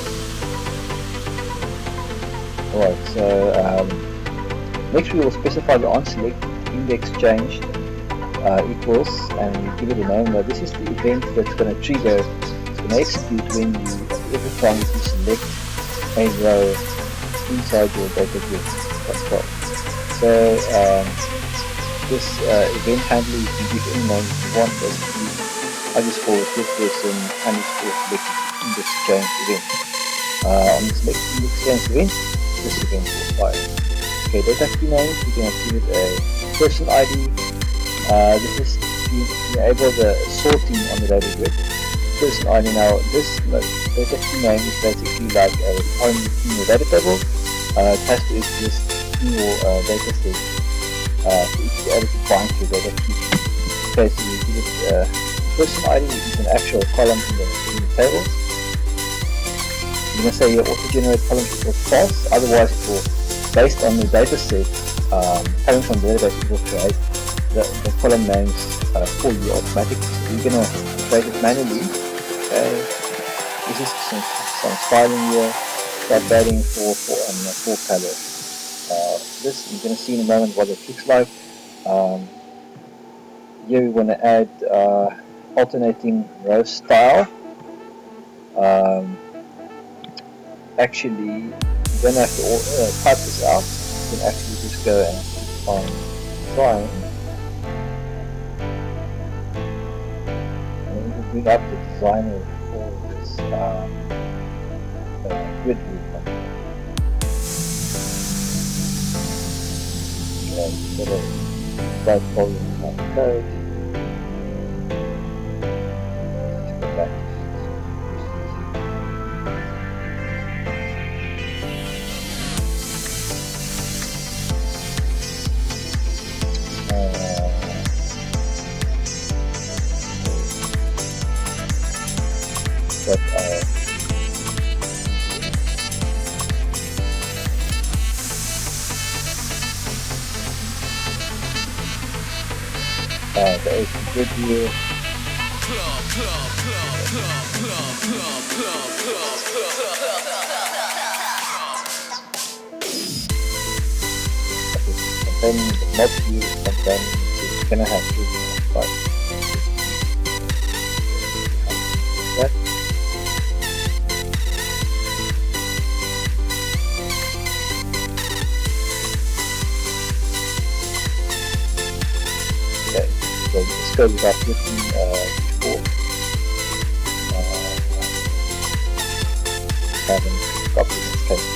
Alright, so next we will specify the onSelect index changed equals, and we give it a name. Now this is the event that's going to trigger, it's going to execute when you, every time you select a row inside your data grid. So this event handler, you can give any name if you want, basically underscore this person underscore select index change event. On the select index change event, this event will fire. Okay, data key name, we can give it a person ID. This is to enable the sorting on the data grid. Person ID. Now this data key name is basically like a column in your data table. It has to exist in your data set for each to be able to find your data key. Okay, so you give it person ID, which is an actual column in the table. You're going to say your auto-generate column equals false, otherwise it will, based on the data set coming from the database, it will create the column names for you automatically. So you're going to create it manually. Okay, this is some styling here, start adding for color. This you're going to see in a moment what it looks like. Here we want to add alternating row style. Actually, you don't have to type this out. You can actually just go and click on trying, and we will bring up the designer for this grid view control. Okay, so the right volume on the code. Let's go back. The AC grid view. Containing not view containing is gonna have to be but that. Okay, so this goes without looking before having copied and pasted.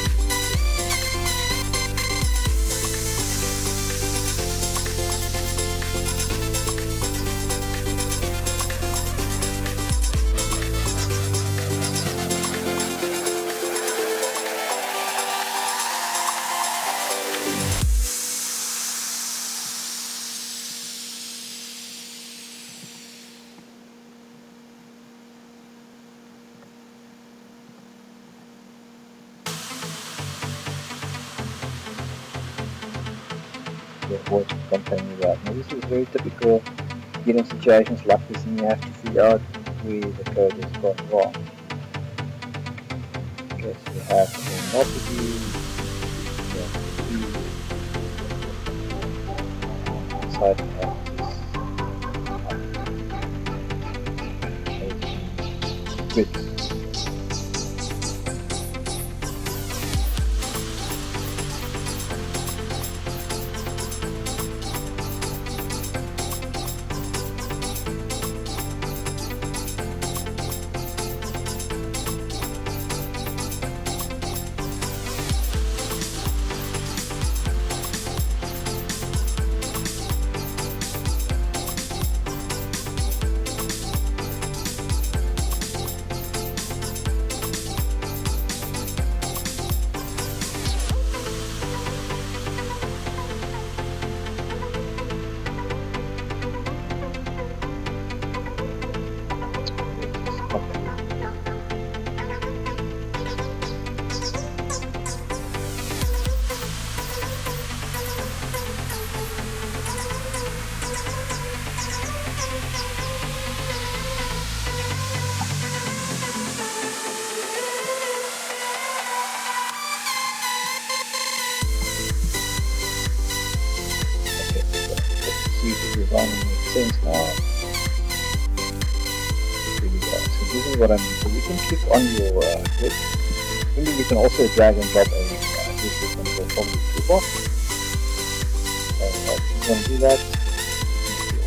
What containing that. Now this is very typical. You get in situations like this and you have to figure out where the code has gone wrong. Okay, so you have a multi-view, inside of this grid. Makes sense now. Here we go. So this is what I mean. So you can click on your grid. Maybe you can also drag and drop a grid control from the toolbar. If you want to do that,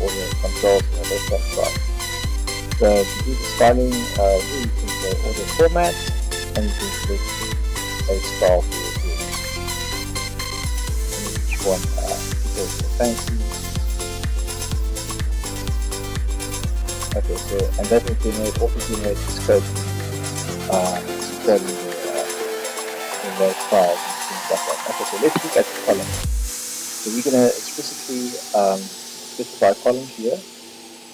all the controls on the left side. So to do the styling, here you can go order format and you can click a style for your grid. And each one goes to fancy. Okay, so and that will generate also generate the scope supporting the those files and things like that. Okay, so let's look at the columns. So we're going to explicitly specify columns here.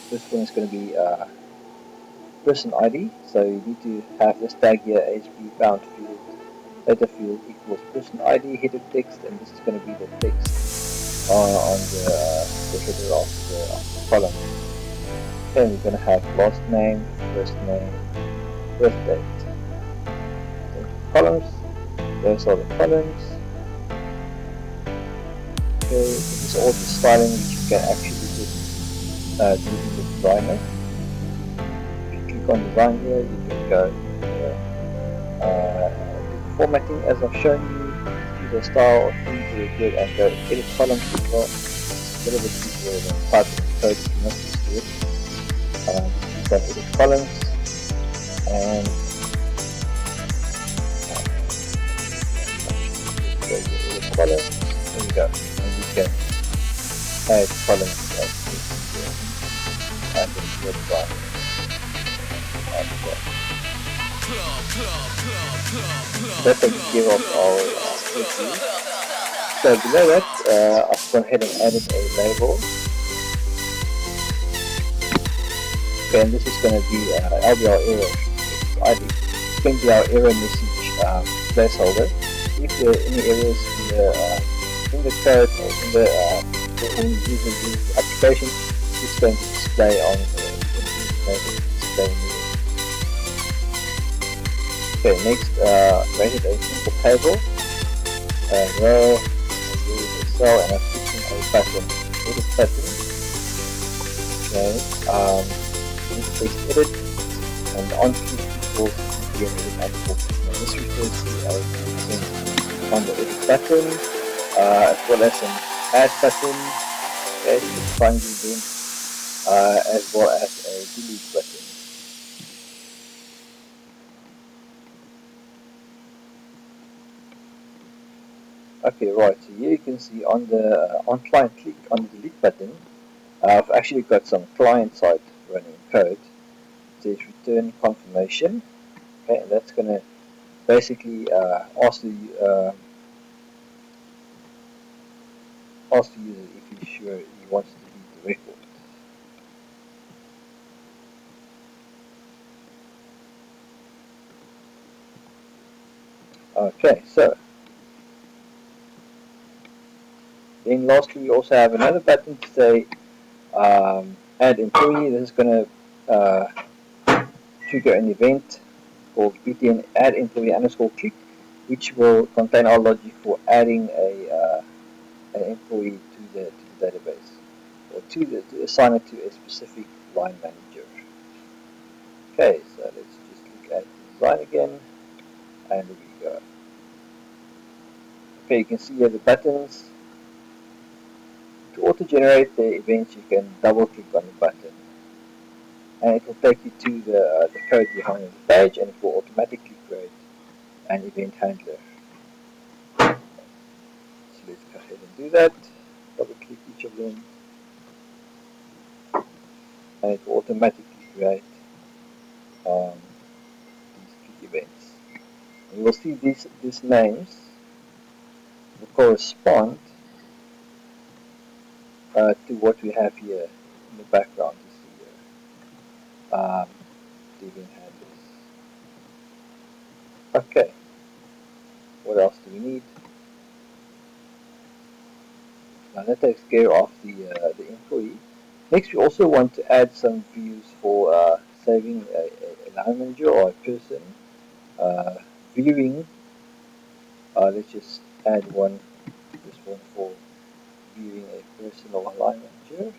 This one is going to be person ID. So you need to have this tag here ASP bound field data field equals person ID header text, and this is going to be the text on the header of the column. Then we're going to have last name, birth date. So columns, those are the columns. Okay, this is all the styling which you can actually do using the designer. If you click on design here, you can go to formatting as I've shown you, choose a style or theme to the grid and go edit columns as well. It's a little bit easier than typing code if you're not used to it. You can edit columns and edit columns. There you go. And you can add columns as this here. And then your design. That takes care of our preview. So below that, I've gone ahead and added a label. Okay, and this is going to be LBR error ID. It's going to be our error message placeholder. If there are any errors in the code or in the when you use the application, it's going to display on the display Okay, next, created a simple table, row, a cell, and I'm fixing a button, edit button. Okay, we need to press edit, and on click equals begin edit underscore. Now this refers to a event on the edit button, as well as an add button, okay, specifying the event, as well as a delete button. Okay, right, so here you can see on the on client click on the delete button, I've actually got some client side running code. It says return confirmation, okay, and that's going to basically ask the user if he's sure he wants to delete the record. Okay, so then lastly we also have another button to say add employee. This is going to trigger an event called btn add employee underscore click, which will contain our logic for adding an employee to the database, or to assign it to a specific line manager. Okay, so let's just look at the design again, and there we go. Okay, you can see here the buttons. To auto-generate the events, you can double-click on the button, and it will take you to the code behind the page, and it will automatically create an event handler. So let's go ahead and do that. Double-click each of them, and it will automatically create these click events. And you will see these names will correspond to what we have here in the background. You see here, the event handlers. Okay, what else do we need? Now that takes care of the employee. Next, we also want to add some views for saving a line manager or a person viewing. Let's just add this one for viewing a person or a line manager.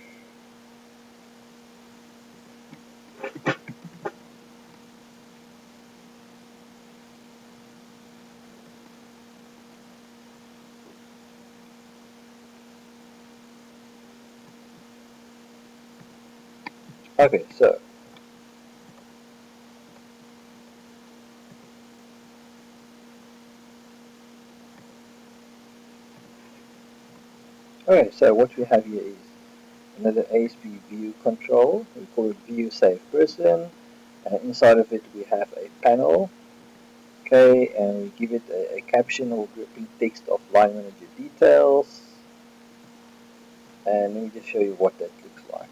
Okay, so what we have here is another ASP view control. We call it view save person, and inside of it we have a panel. Okay, and we give it a caption or gripping text of line manager details. And let me just show you what that looks like.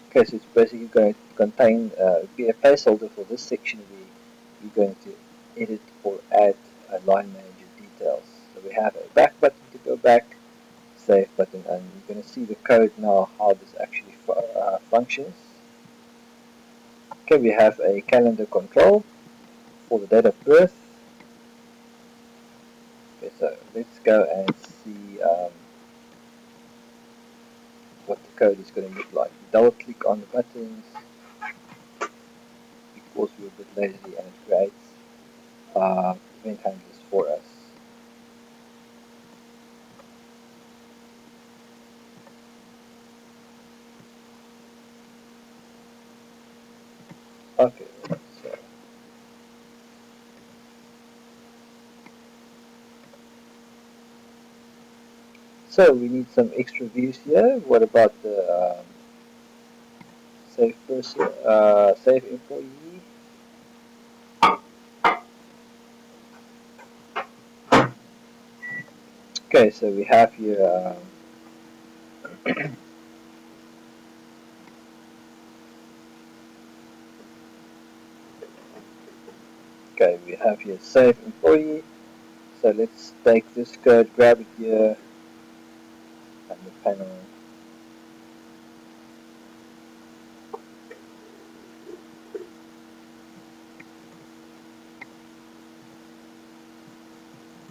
Okay, so it's basically going to contain be a placeholder for this section where we're going to edit or add line manager details. So we have a back button to go back, save button, and you're going to see the code now how this actually functions. Okay, we have a calendar control for the date of birth. Okay, so let's go and see what the code is going to look like. Double click on the buttons because we're a bit lazy, and it creates event handlers for us. Okay, so we need some extra views here. What about the save person, save employee? Okay, so we have here okay, we have here save employee. So let's take this code, grab it here, and the panel.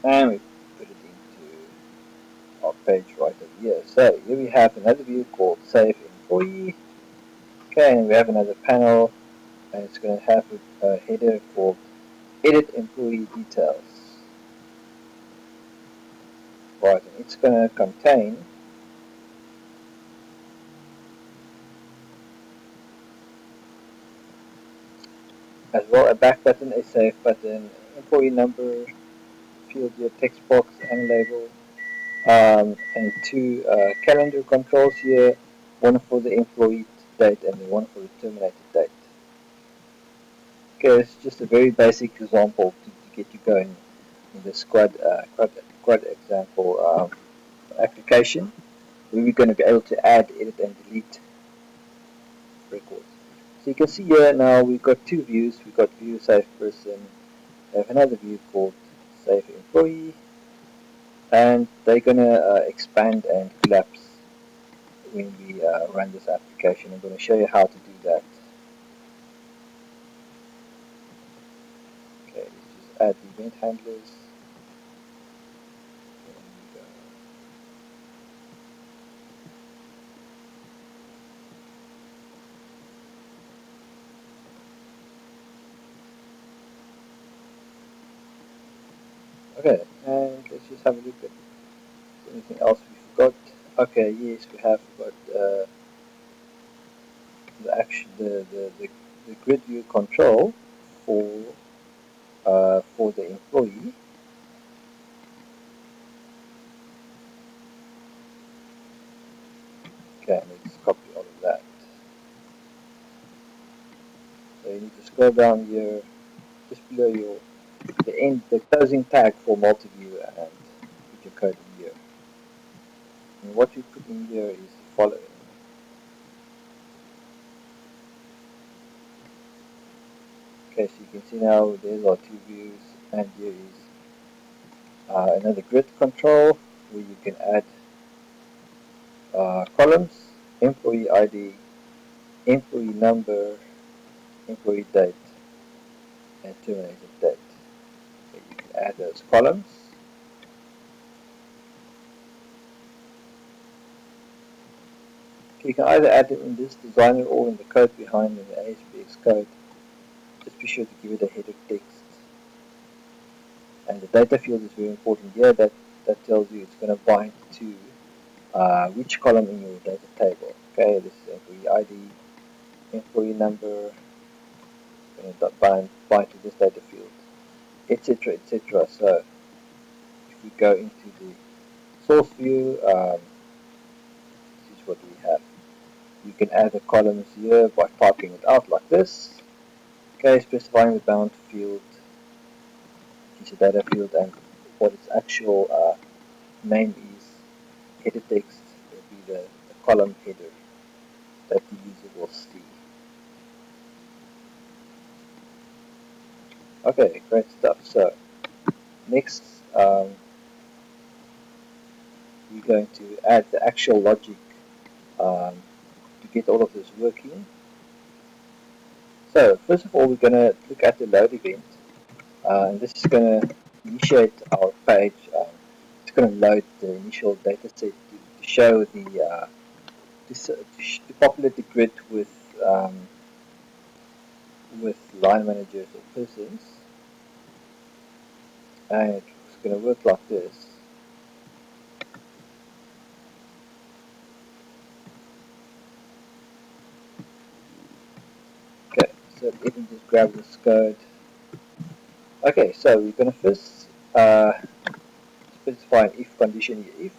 and we put it into our page right over here. So here we have another view called Save Employee. Okay, and we have another panel, and it's going to have a header called Edit Employee Details. Right, and it's going to contain as well a back button, a save button, employee number, field here, text box and label, and two calendar controls here, one for the employee date and one for the terminated date. Okay, it's just a very basic example to get you going in the squad example application, where we're going to be able to add, edit and delete records. So you can see here now we've got two views. We've got view save person, we have another view called save employee, and they're going to expand and collapse when we run this application. I'm going to show you how to do that. Okay, let's just add the event handlers. Okay, and let's just have a look at anything else we forgot. Okay, yes, we have got the grid view control for the employee. Okay, let's copy all of that. So you need to scroll down here, just below the closing tag for multi-view, and put your code in here. And what we put in here is the following. Okay, so you can see now there's our two views, and here is another grid control where you can add columns, employee ID, employee number, employee date, and terminated date. Okay, you can add those columns. Okay, you can either add them in this designer or in the code behind in the ASPX code. Just be sure to give it a header text. And the data field is very important here. That tells you it's going to bind to which column in your data table. Okay, this is employee ID, employee number, going to bind to this data field, etc., etc. So if we go into the source view, this is what we have. You can add the columns here by typing it out like this. Okay, specifying the bound field, which is a data field, and what its actual name is. Header text will be the column header that the user will see. Okay, great stuff. So next, we're going to add the actual logic to get all of this working. So first of all, we're going to look at the load event, and this is going to initiate our page. It's going to load the initial data set to show the to populate the grid with line managers or persons, and it's going to work like this. Okay, so let me just grab this code. Okay, so we're going to first specify an if condition here. If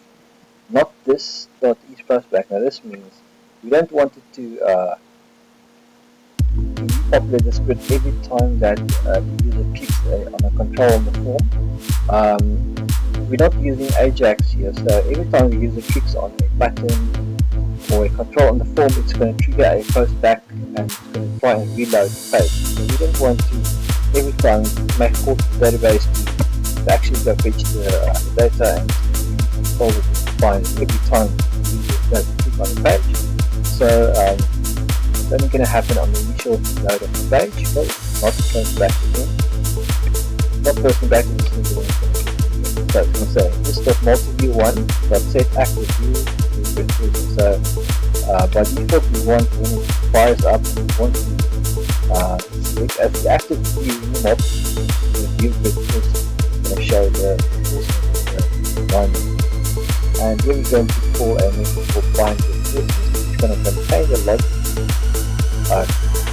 not this dot each plus back. Now this means we don't want it to populate the script every time that the user clicks on a control on the form. We're not using Ajax here, so every time the user clicks on a button or a control on the form, it's going to trigger a post back and it's going to try and reload the page. So we don't want to every time make a call to the database to actually go fetch the data and control it fine every time the user does a click on the page. So it's only going to happen on the initial load of the page, but it's not posting back again. It's not posting back in the single one. So it's going to say list.multiview1.set active view to grid person. So by default we want, when it fires up, we want to select as the active view in the view grid person. It's going to show the environment. And here we're going to call a method called find grid person. It's going to contain the logic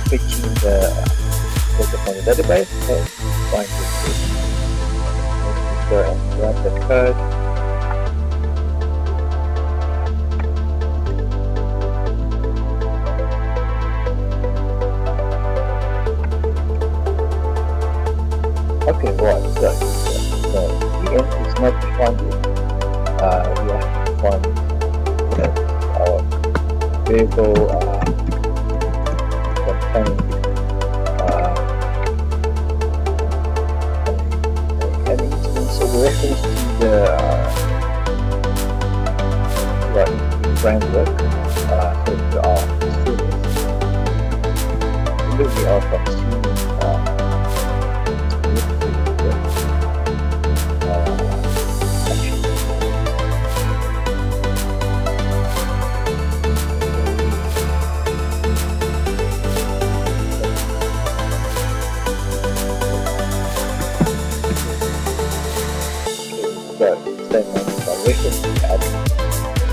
fetching the data from the database and find grid person. Let's go and run the code. Okay, right, so the end is not defined yet. We have to define our variable containing an instance of reference to the framework, so to our service. Here we are from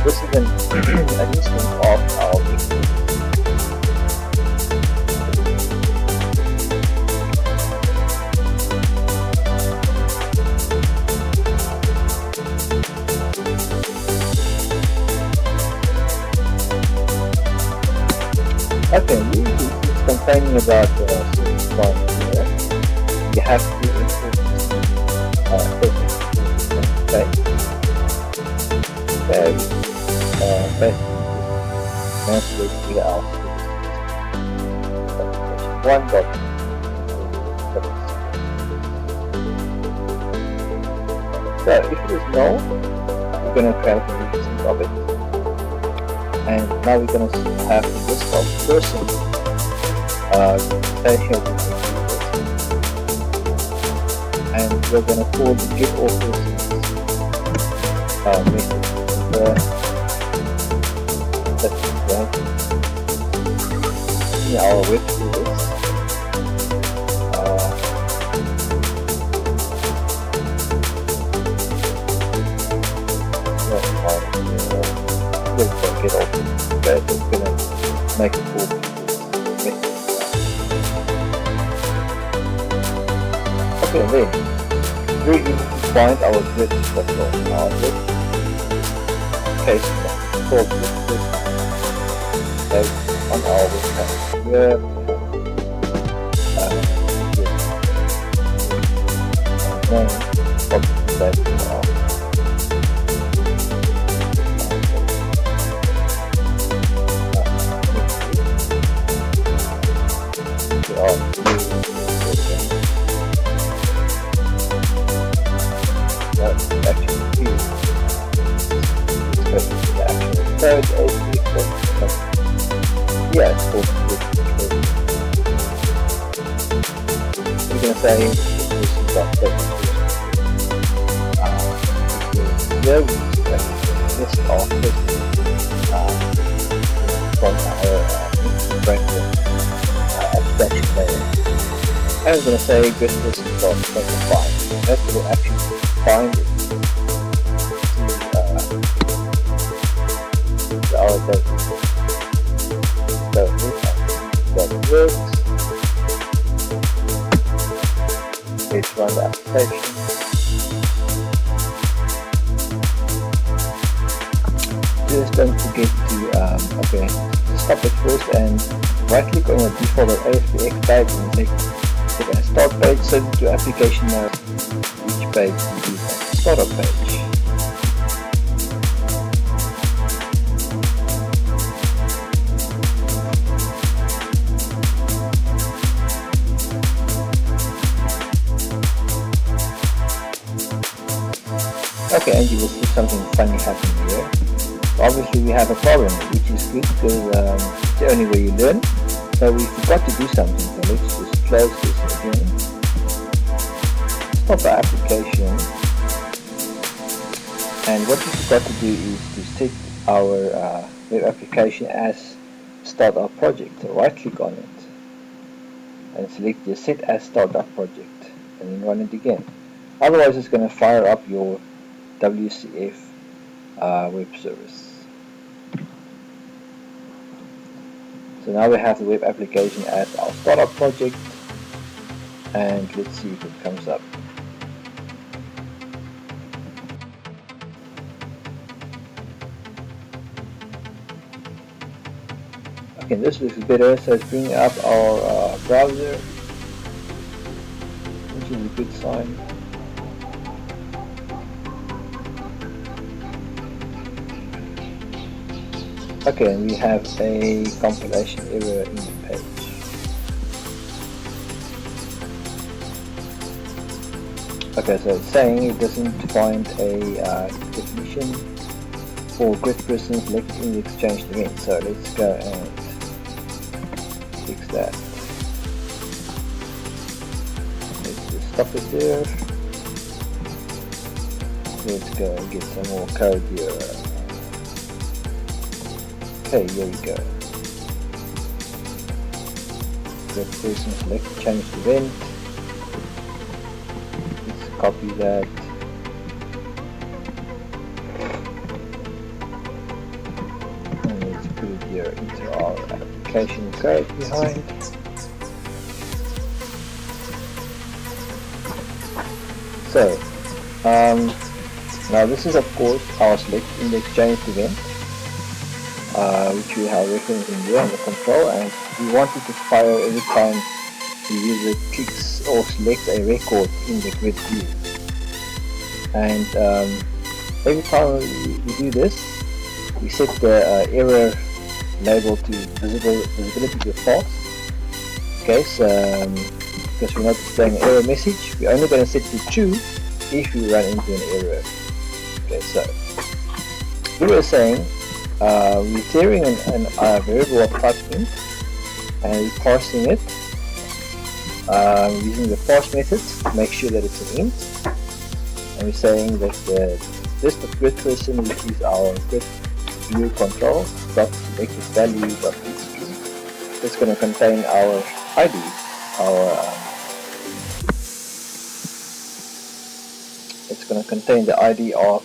this is an instance of our mixture. Okay, it's complaining about service line here. You have to import basically our one dot. So if it is no, we're going to create an instance of it, and now we're going to have the list of person and we're going to call the GetAllPersons method. In our web service, it's going to make it all. Okay, then we find our grid control. Our grid case called grid on our website. Here, then that yeah, it's cool. We're going to say here we list of from our framework abstraction layer. And we're going to say good list of find. That will actually find it to our data. So that works. Let's run the application. Just don't forget to okay, stop it first and right click on your default ASPX page and click a start page, so that your application knows which page to use as the startup page. Okay, and you will see something funny happening here. Obviously we have a problem, which is good because it's the only way you learn. So we forgot to do something, so let's just close this again. Stop our application. And what we forgot to do is to set our web application as startup project. So right click on it and select the set as startup project and then run it again. Otherwise it's going to fire up your WCF web service. So now we have the web application as our startup project, and let's see if it comes up. Okay, this looks better, so it's bringing up our browser, which is a good sign. Okay, and we have a compilation error in the page. Okay, so it's saying it doesn't find a definition for grid person selected in the exchange event. So let's go and fix that. Let's just stop it there. Let's go and get some more code here. Okay, here we go. Grid person select change event. Let's copy that. And let's put it here into our application code behind. So, now this is of course our select index change event, which we have referenced in here on the control, and we want it to fire every time the user clicks or selects a record in the grid view. And every time we do this, we set the error label to visibility to false. Okay, so because we're not displaying an error message, we're only going to set to true if we run into an error. Okay, so we were saying we're declaring a variable of type int, and we're parsing it using the parse method to make sure that it's an int. And we're saying that the list of grid person, which is our grid view control dot selected value dot string, it's going to contain our ID, it's going to contain the ID of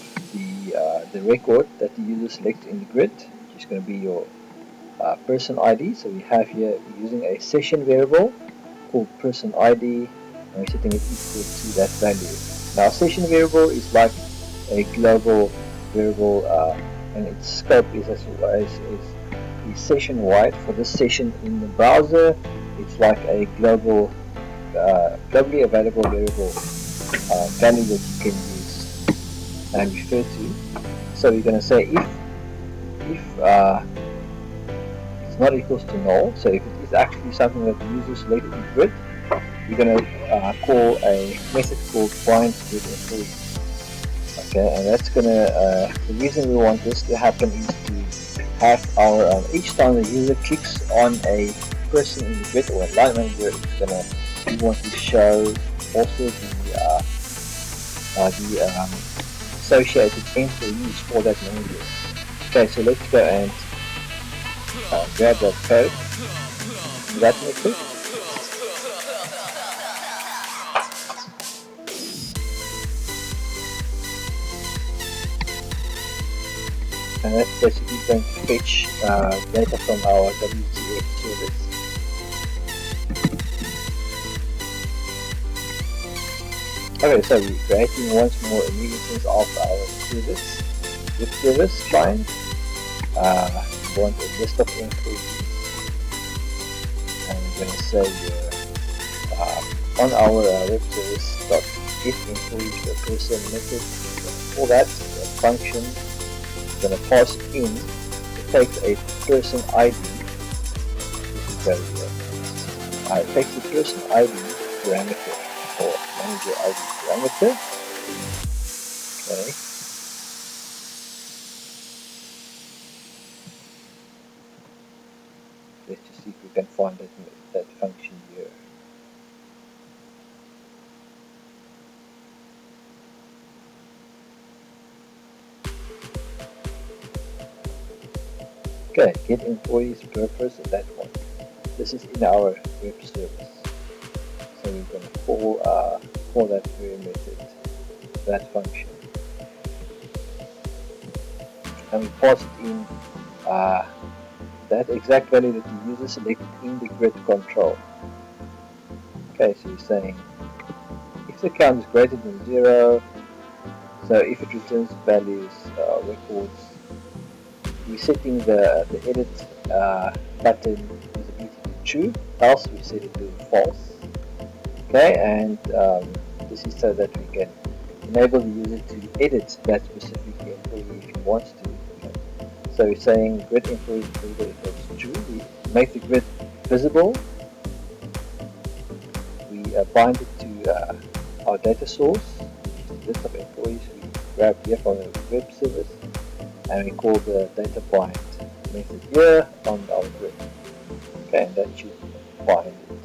the record that the user selects in the grid, which is going to be your person ID. So we have here using a session variable called person ID, and we're setting it equal to that value. Now session variable is like a global variable, and its scope is session wide. For this session in the browser, it's like a globally available variable value that you can use and refer to. So we're going to say if it's not equals to null, so if it is actually something that the user selected in the grid, we're going to call a method called bind GetEmployees. Okay, and that's going to, the reason we want this to happen is to have our, each time the user clicks on a person in the grid or a line manager, it's going to, we want to show also the associated employees for that manager. Okay, so let's go and grab that code, that method. And that's basically going to fetch data from our WCF service. Okay, so we're creating once more a new instance of our service. With service client, we want a list of employees, and we're going to say here on our web service dot get employees per person method. For that function, we're going to pass in to take a person ID. It takes the person ID parameter or manager ID parameter. Okay. Let's just see if we can find that function here. Okay, get employees purpose, and that one. This is in our web service. So we're going to call that query method, that function. And we pass it in that exact value that the user selected in the grid control. Okay, so you're saying if the count is greater than 0, so if it returns values, records, we're setting the edit button visibility to true, else we set it to false. Okay, and this is so that we can enable the user to edit that specific employee if he wants to. Okay. So we're saying grid employee equals true. We make the grid visible. We bind it to our data source, which is the list of employees we grab here from the web service, and we call the data bind method here on our grid. Okay, and that should bind it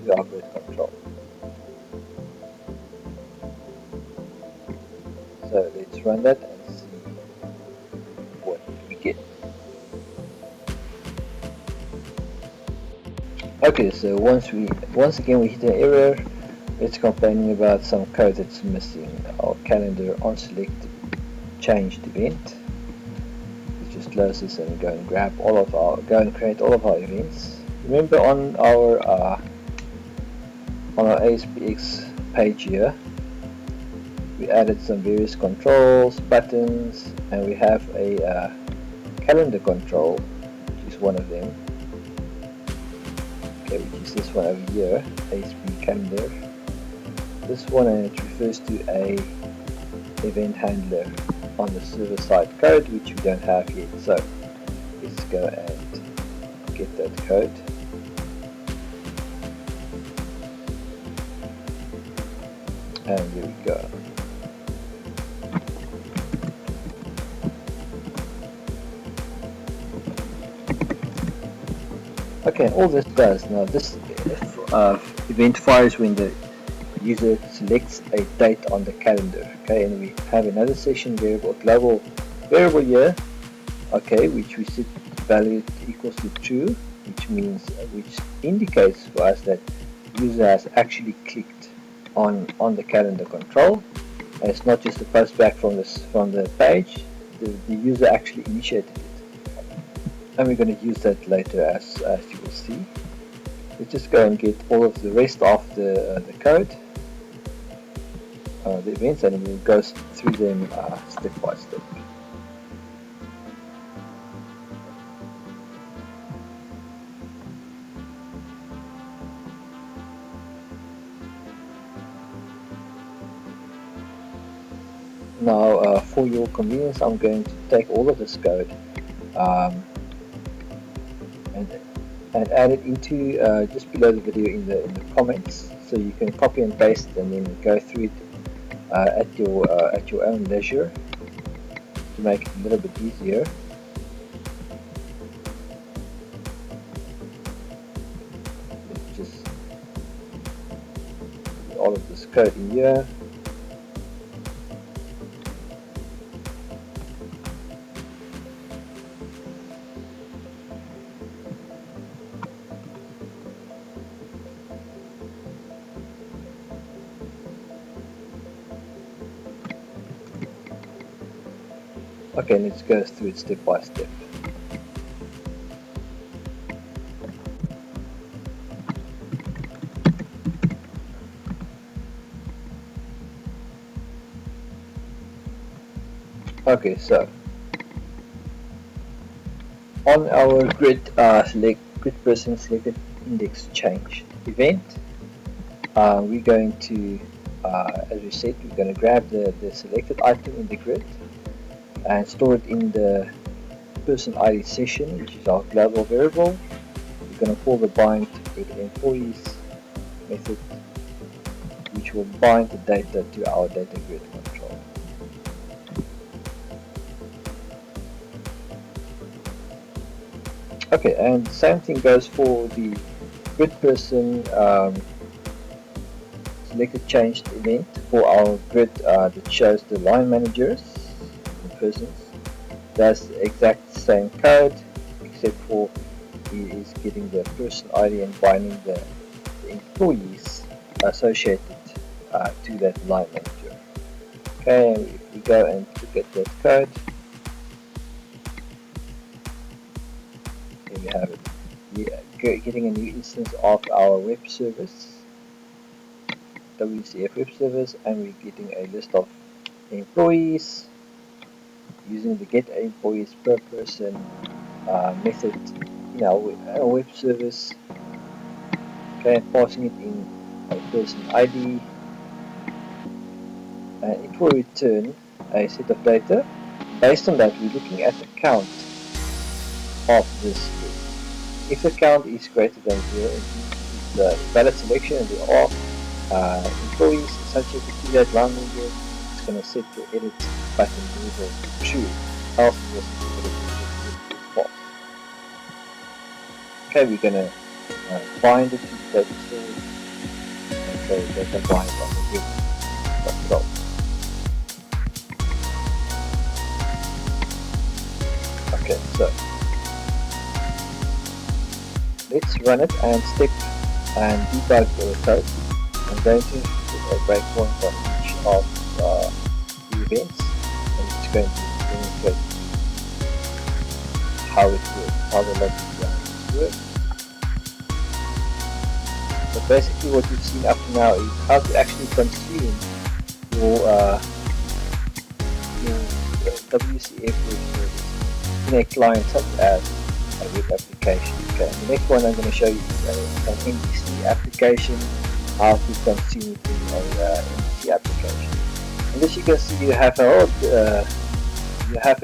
to our grid control. So let's run that and see what we get. Okay, so once again we hit an error. It's complaining about some code that's missing. Our calendar on selected changed event. Let's just close this and go and create all of our events. Remember on our ASPX page here, we added some various controls, buttons, and we have a calendar control, which is one of them. Okay, which is this one over here, ASP calendar. This one, and it refers to a event handler on the server side code, which we don't have yet. So let's go and get that code. And here we go. Okay, all this does now, this event fires when the user selects a date on the calendar. Okay, and we have another session variable, global variable here. Okay, which we set value equals to true, which indicates for us that user has actually clicked on the calendar control. And it's not just a post back from the page. The user actually initiated it. And we're going to use that later, as you will see. Let's just go and get all of the rest of the code, the events, and we'll go through them step by step. Now, for your convenience, I'm going to take all of this code and add it into just below the video in the comments, so you can copy and paste and then go through it at your own leisure to make it a little bit easier. Let's just put all of this code in here. Okay, let's go through it step by step. Okay, so on our grid person selected index change event, we're going to, as we said, we're going to grab the selected item in the grid and store it in the person ID session, which is our global variable. We're going to call the bind GetEmployees method, which will bind the data to our data grid control. Okay, and the same thing goes for the grid person selected changed event for our grid that shows the line managers, the persons. does the exact same code, except for he is getting the person ID and binding the employees associated to that line manager. Okay, and if we go and look at that code, here we have it. We are getting a new instance of our web service, WCF Web Service, and we're getting a list of employees using the GetEmployees per person method in our web service. Okay, passing it in a person ID, and it will return a set of data. Based on that, we're looking at the count of this group. If the count is greater than 0, it's a valid selection and there are employees associated to that line manager. It's going to set the edit button to true, else it will set it to false. Okay, we're going to bind it to the data source and say data bind on the group.result. Okay, so let's run it and step and debug the code. I'm going to put a breakpoint on each of the events, and it's going to demonstrate how it works, how the logic behind it works. But basically what you've seen up to now is how to actually consume your WCF Web Service in a client such as a web application. Okay, and the next one I'm going to show you is an MVC application, how to consume it in a MVC application. And as you can see, you have a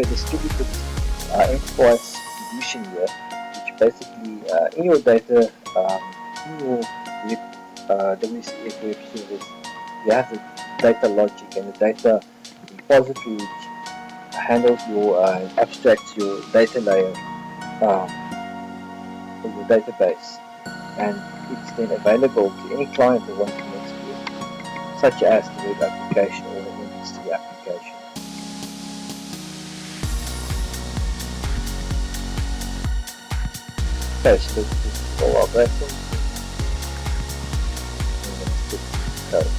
distributed enterprise distribution here, which basically in your data, in your WCF Web Service, you have the data logic and the data repository, which handles your abstracts your data layer for your database, and it's then available to any client that wants to connect to it, such as the web application or the MVC application. Okay, so let's just all our breakpoints. Code.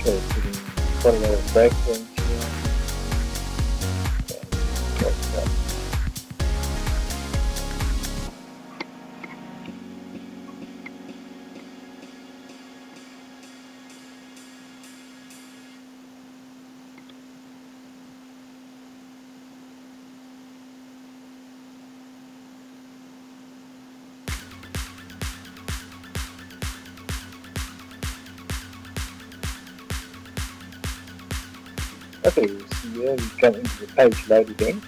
Okay, putting a breakpoint here. Okay, okay, you see here we come into the page load event,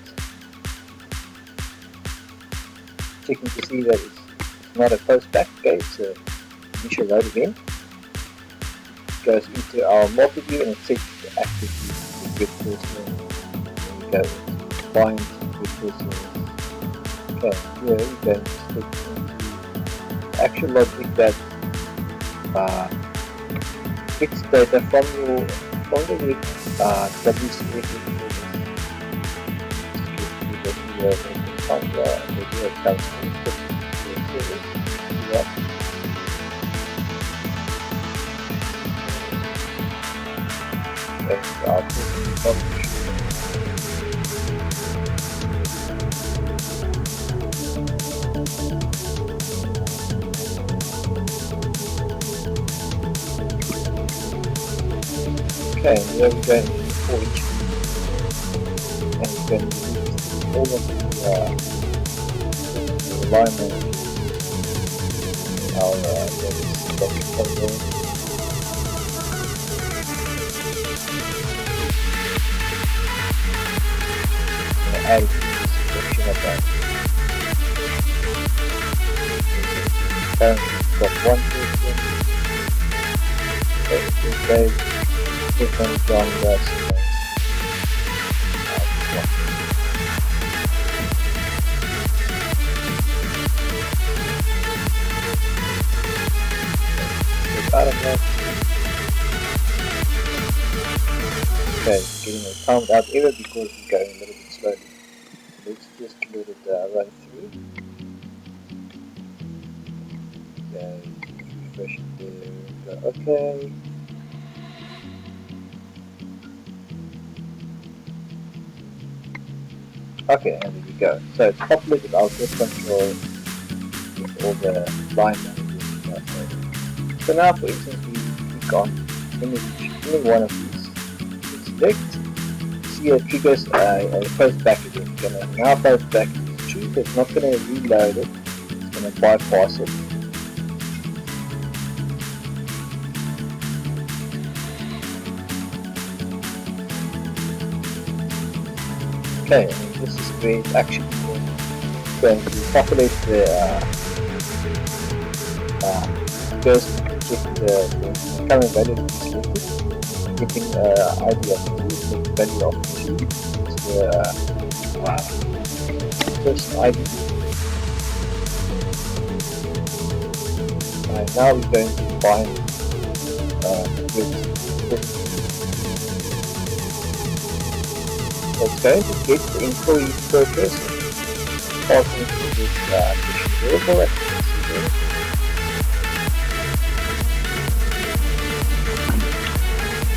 checking to see that it's not a post back, okay, it's an initial load event. It goes into our multi-view and it sets the active view to get personal, and we go into bind with personal. Okay, here we go into the actual logic that gets data from the web WCF service. Find the video account service. That's our publish. Okay, and here we go for each and we can use all of the alignment in our service document. add it to the section of that. Currently we've got one person. Okay, different John West. I don't know. Okay, getting a timed out error because we're going a little bit slowly. Let's just let it run through. Okay, refresh it there. Okay. Okay, and there we go. So it's populated our grid control with all the line managers. So now, for instance, we click on any one of these. Select. See it triggers a post back again. It's going to now post back is true, but it's not going to reload it. It's going to bypass it. Okay, and this is where it's actually going to populate the first get the current value that is selected, getting ID of 2, get value of 2, it's the person ID. And now we're going to find with it's going to get the employee per person, passing to this variable that you can see there.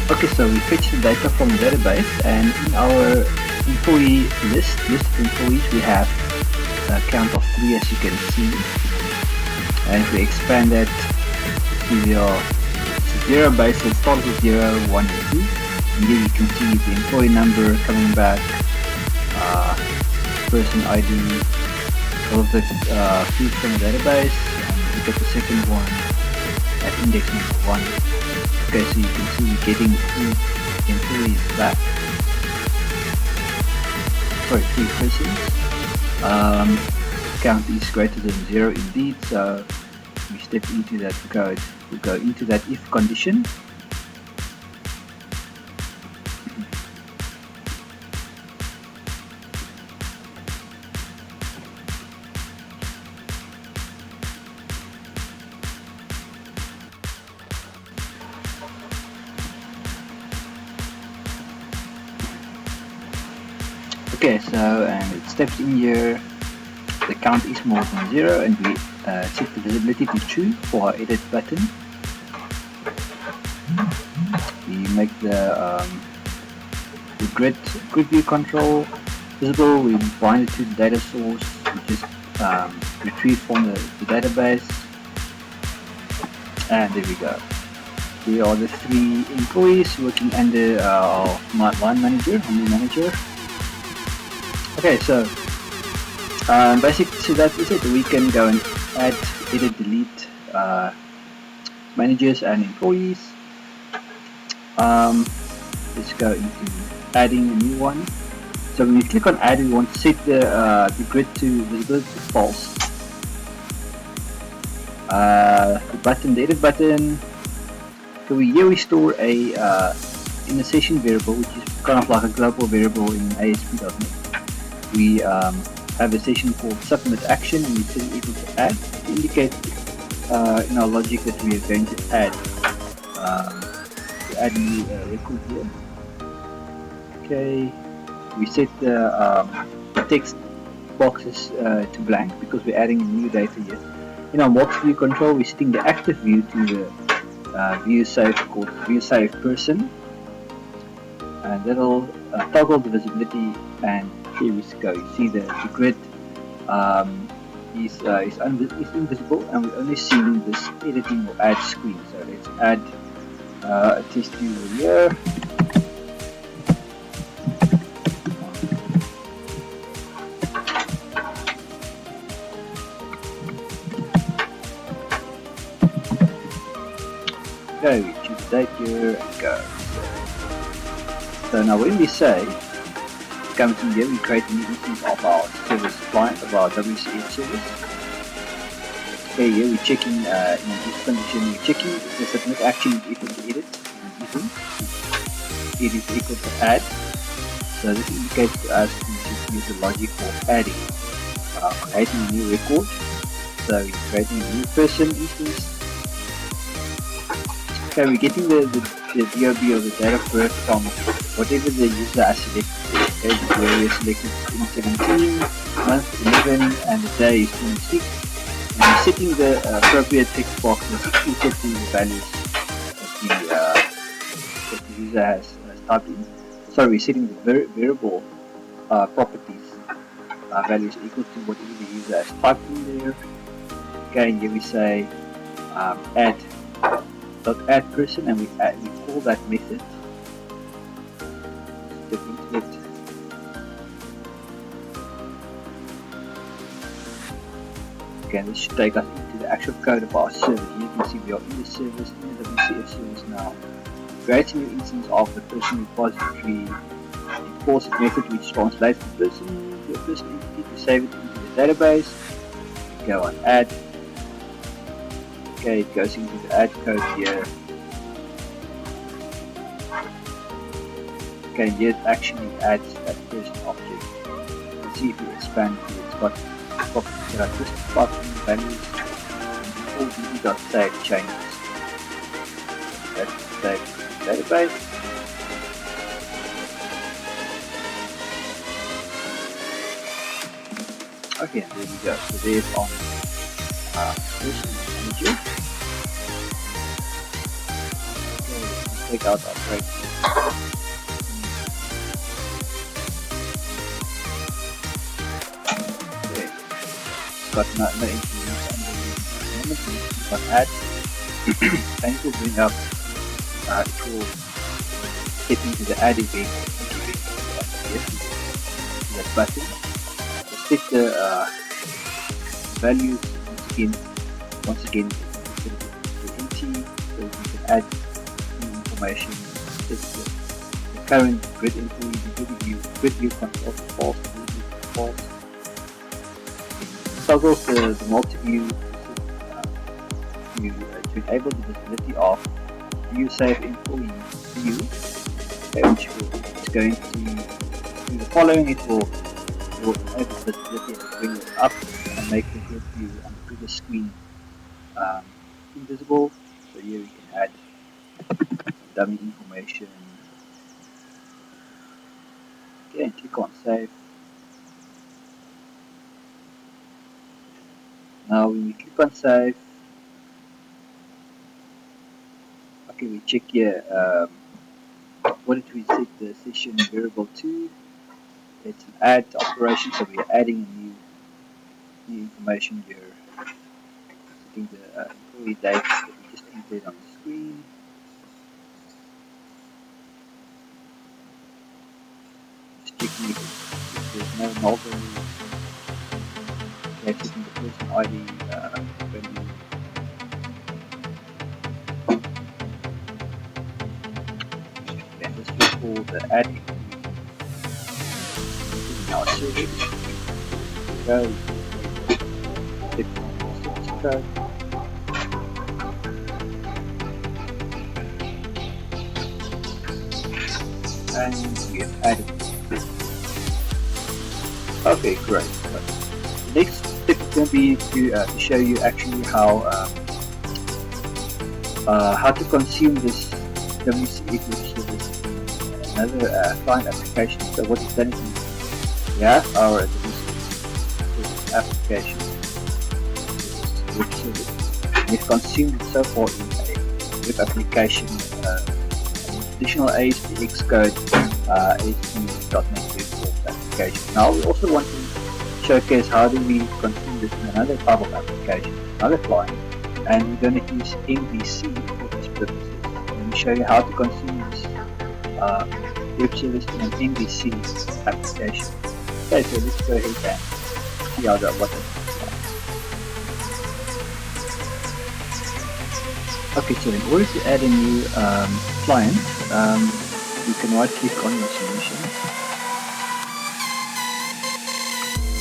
Okay, so we fetch the data from the database, and in our employee list of employees, we have a count of 3, as you can see. And if we expand that to your 0 base, it starts with 0, 1, and 2. And here you can see the employee number coming back, person ID, all of the fields from the database, and we get the second one at index number 1. Okay, so you can see we're getting 3 employees back. Sorry, 3 persons. Count is greater than 0 indeed, so we step into that code. We go into that if condition. Okay, so and it steps in here, the count is more than 0, and we set the visibility to true for our edit button. We make the grid view control visible. We bind it to the data source. We just retrieve from the database, and there we go. We are the 3 employees working under our line manager, manager. Okay, so basically, so that is it. We can go and add, edit, delete managers and employees. Let's go into adding a new one. So when you click on add, we want to set the grid to visibility to false. The button, the edit button. So here we store a in a session variable, which is kind of like a global variable in ASP.NET. We have a session called submit action, and we set it equal to add to indicate in our logic that we are going to add a new record here. Okay, we set the text boxes to blank because we're adding new data here. In our box view control, we're setting the active view to the view save called view save person, and that'll toggle the visibility. And here we go. You see the grid is invisible, and we're only seeing this editing or add screen. So let's add a test view here. Okay, we choose date here and go. So now when we say comes in here, we create a new instance of our service client, of our WCF service. Okay, here we're checking in this condition, we're checking if the submit action is equal to edit, it is equal to add. So this indicates to us to use the logic for adding, creating a new record. So we're creating a new person instance. Okay, we're getting the DOB or the date of birth from whatever the user has selected. Okay, here we selected 2017, month 11, and the day is 26. And we're setting the appropriate text boxes to set the values that the user has typed in. So we're setting the variable properties values equal to whatever the user has typed in there. Okay, and here we say add person, and we call that method. Step into it. Okay, this should take us into the actual code of our service. Here you can see we are in the service, in the WCF service now. Create a new instance of the person repository. Import the method which translates the person to a person entity to save it into the database. Go on add. Okay, it goes into the add code here. Okay, here it actually adds that person object. You can see if you expand it, it's got property characteristic function values and all dd.save changes. That's save the database. Okay, there we go. So there's on person manager. Okay, take out our break. Okay, got no information under the moment. But add, and it will bring up. It will get into the add event. That button. Set the values once again to empty, so we can add new information. Set the current grid employee, grid view control false. Toggle the multi-view to enable the visibility of view save employee view, which is going to do the following. It will enable visibility and bring it up and make the grid view on the previous screen invisible. So here we can add dummy information. Okay, and click on save. Now when we click on save, okay, we check here what did we set the session variable to. It's an add operation, so we are adding a new information here. Setting the employee date that we just entered on the screen. Just checking if there's no null value. Okay, setting the person ID value. Then let's recall the add our service. Go click on the service code. And we have added this. Okay, great. The next step is going to be to show you actually how to consume this WCF Web Service, another client application. So what is done is we have our WCF application, Web Service. We've consumed it so far in a web application, additional ASPX code, ASP.NET Web Forms application. Now we also want to showcase how do we consume this in another type of application, another client, and we're going to use MVC for this purposes. Let me show you how to consume this web service in an MVC application. Okay, so let's go ahead and see how that works. Okay, so in order to add a new client, you can right click on your solution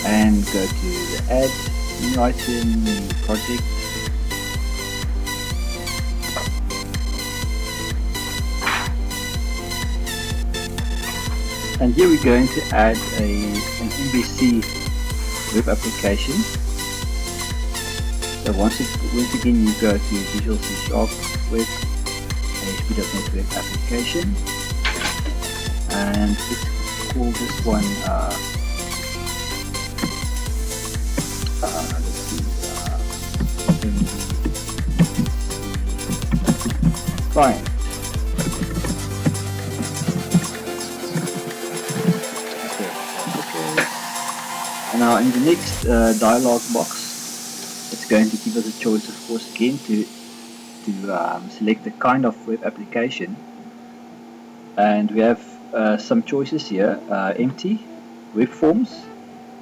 and go to the add new item, new project. And here we're going to add an MVC web application. So once again you go to Visual C# Web ASP.NET Web Application, and let's call this one let's see, client. And now in the next dialog box, it's going to give us a choice, of course, again to select the kind of web application, and we have some choices here. Empty, web forms.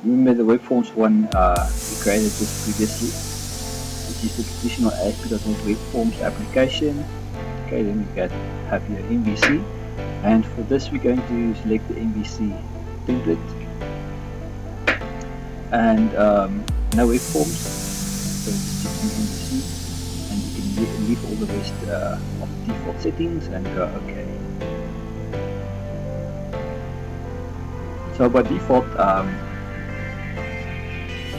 Remember the web forms one we created this previously, which is the traditional ASP.NET Web Forms application. Okay, then we have here MVC, and for this we're going to select the MVC template. And no web forms, so just choose MVC, and you can leave all the rest of the default settings and go OK. So by default,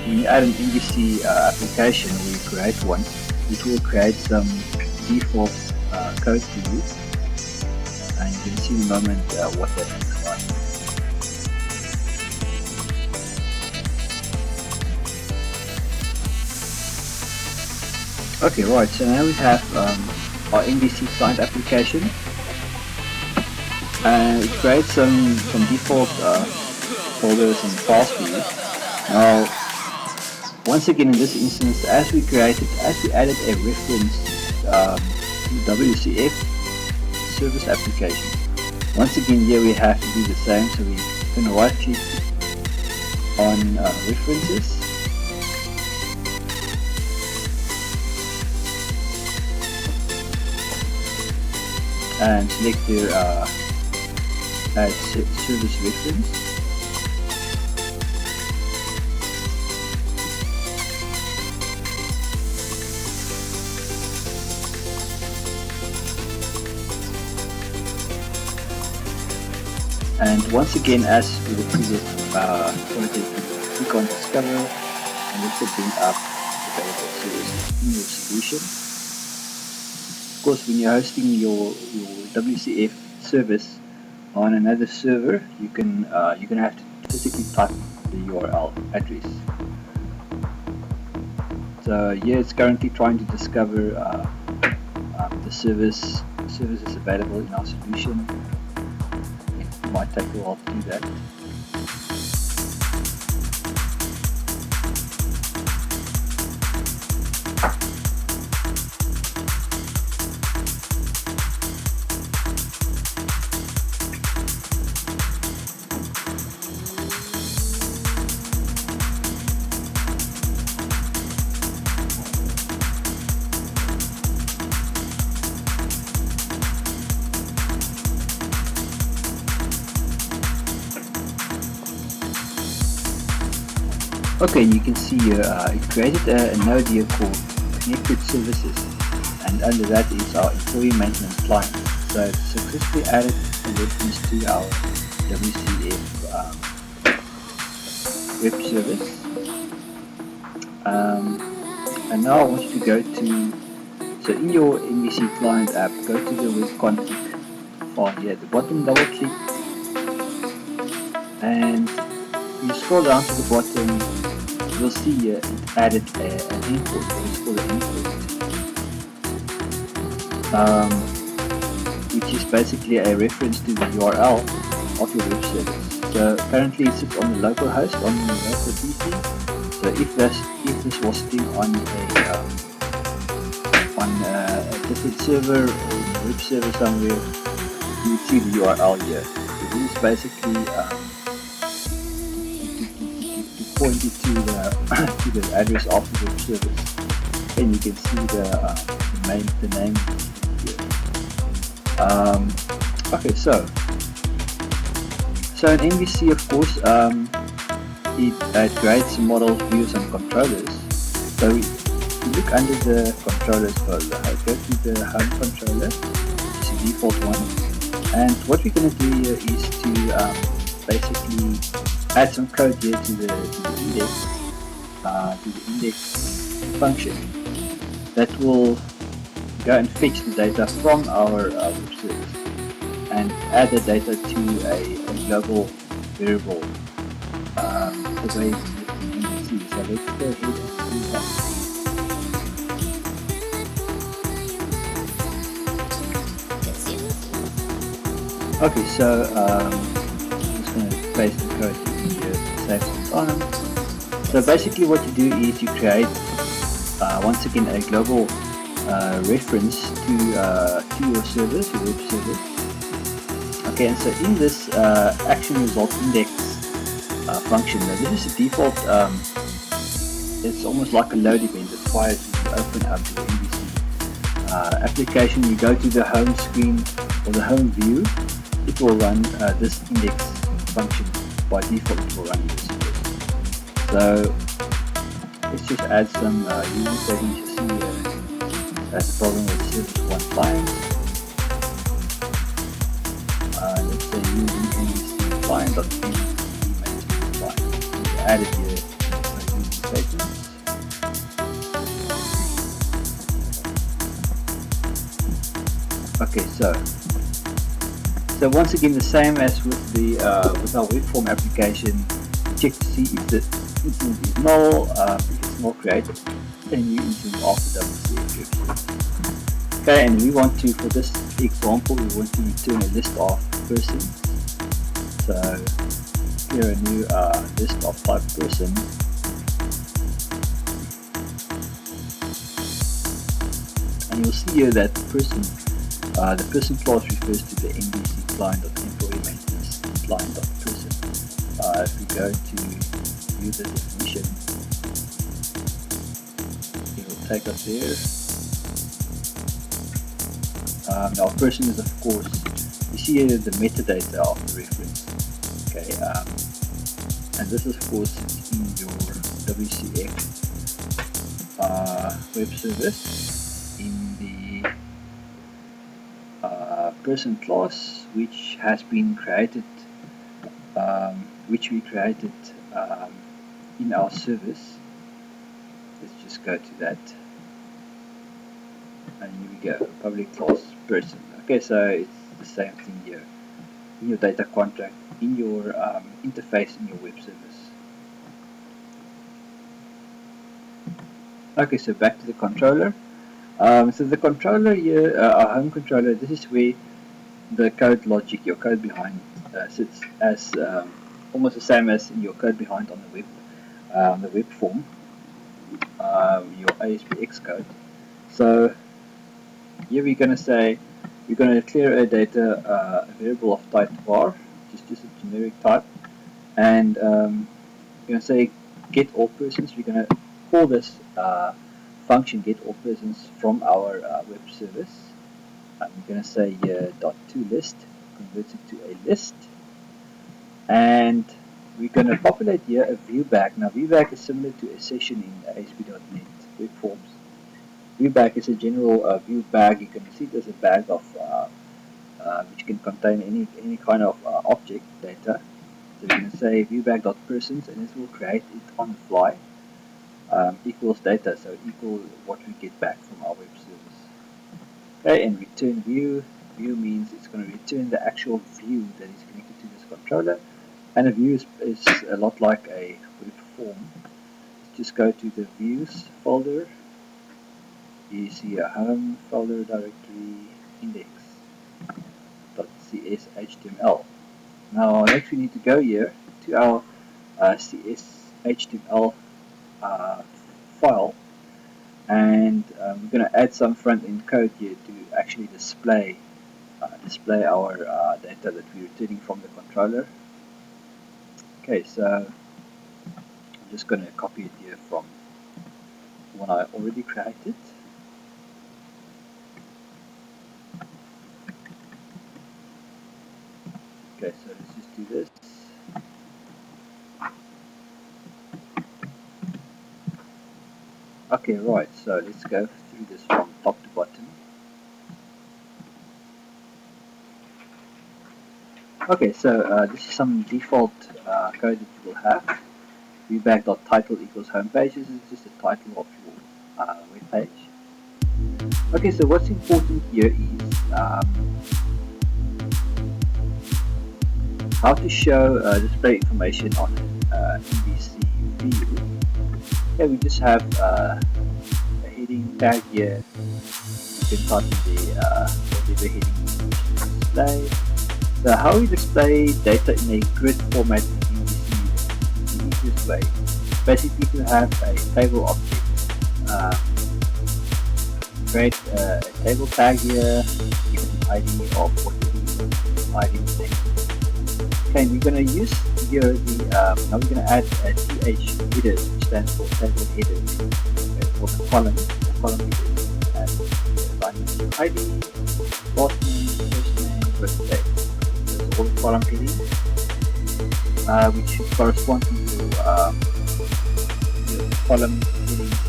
when you add an MVC application, or you create one, it will create some default code for you, and you can see in a moment what that looks like. Okay, right, so now we have our MVC client application, and it creates some default folders and files for you. Now, once again in this instance, as we added a reference to the WCF Service application, once again here we have to do the same, so we're going to right click on references, and select their add service reference, and once again, as with the previous project, click on discover, and this will bring up the available services in your solution. Of course, when you're hosting your WCF service on another server, you're gonna have to physically type the URL address. So here it's currently trying to discover the services available in our solution. It might take a while to do that. Okay, you can see here it created a node here called Connected Services, and under that is our employee maintenance client. So it's successfully added a reference to our WCF Web Service. And now I want you to go to, so in your MVC client app, go to the web config file here at the bottom, double click, and you scroll down to the bottom. You'll see here it added an import, it's called an import, which is basically a reference to the URL of your web service. So currently it sits on the local host, on the local PC. So if this was still on a different server or a web server somewhere, you would see the URL here. So this is basically point you to the address of the web service, and you can see the name here. Okay, so in MVC, of course, it creates models, views, and controllers. So we look under the controllers folder. I go to the home controller, which is the default one. And what we're going to do here is to basically add some code here to the index function that will go and fetch the data from our web service and add the data to a global variable the way we see. So let's go ahead and do that. Okay, so I'm just going to paste the code in here to save some time. So basically what you do is you create once again a global reference to your service, your web service. Okay, and so in this action result index function, now this is a default, it's almost like a load event. It requires you to open up the MVC application. You go to the home screen or the home view, it will run this index function. By default it will run this. So let's just add some user settings. You see that's the problem with service one client. Let's say using MVC client.mvc maintenance client. We added here user statements. Okay, so once again, the same as with the with our web form application, check to see if the instance is null. If it's not created, a new instance after WCF Web Service. Okay, and we want to, for this example, we want to return a list of persons. So here a new list of type person. And you'll see here that the person class refers to the MVC client.employee maintenance client.person. If we go to view the definition, it will take us there. Now person is, of course, you see here the metadata of the reference. Okay, and this is, of course, in your WCF Web Service in the person class, which has been created, which we created in our service. Let's just go to that, and here we go, public class person. Okay, so it's the same thing here in your data contract, in your interface in your web service. Okay, so back to the controller. So the controller here, our home controller, this is where the code logic, your code behind, sits as almost the same as your code behind on the web form, your ASPX code. So here we're going to say we're going to declare a data a variable of type var, which is just a generic type, and we're going to say get all persons. We're going to call this function get all persons from our web service. We're going to say .toList, converts it to a list, and we're going to populate here a viewback. Now viewback is similar to a session in ASP.NET Web Forms. Viewback is a general view bag. You can see it as a bag of which can contain any kind of object data. So we're going to say viewbag.persons, and this will create it on the fly. Equals data, so equal what we get back from our web service. Okay, and return view. View means it's going to return the actual view that is connected to this controller. And a view is a lot like a web form. Just go to the views folder. You see a home folder directory index.cshtml. Now next we need to go here to our cshtml file, and we're going to add some front-end code here to actually display our data that we're returning from the controller. Okay, so I'm just going to copy it here from the one I already created. Okay, so let's just do this. Okay, right, so let's go through this from top to bottom. Okay, so this is some default code that you will have. Viewback.title equals homepage. This is just the title of your web page. Okay, so what's important here is how to show display information on an MVC view. Okay, we just have a heading tag here. You can type in the heading display. So how we display data in a grid format in MVC is the easiest way. Basically, to have a table object. Create a table tag here, give an ID of what the ID thing. Okay, we're going to use here the, now we're going to add a TH headers, which stands for table headers, for the column headers, and the ID, last name, first name, birthday. That's all the column headings, which should correspond to your column headings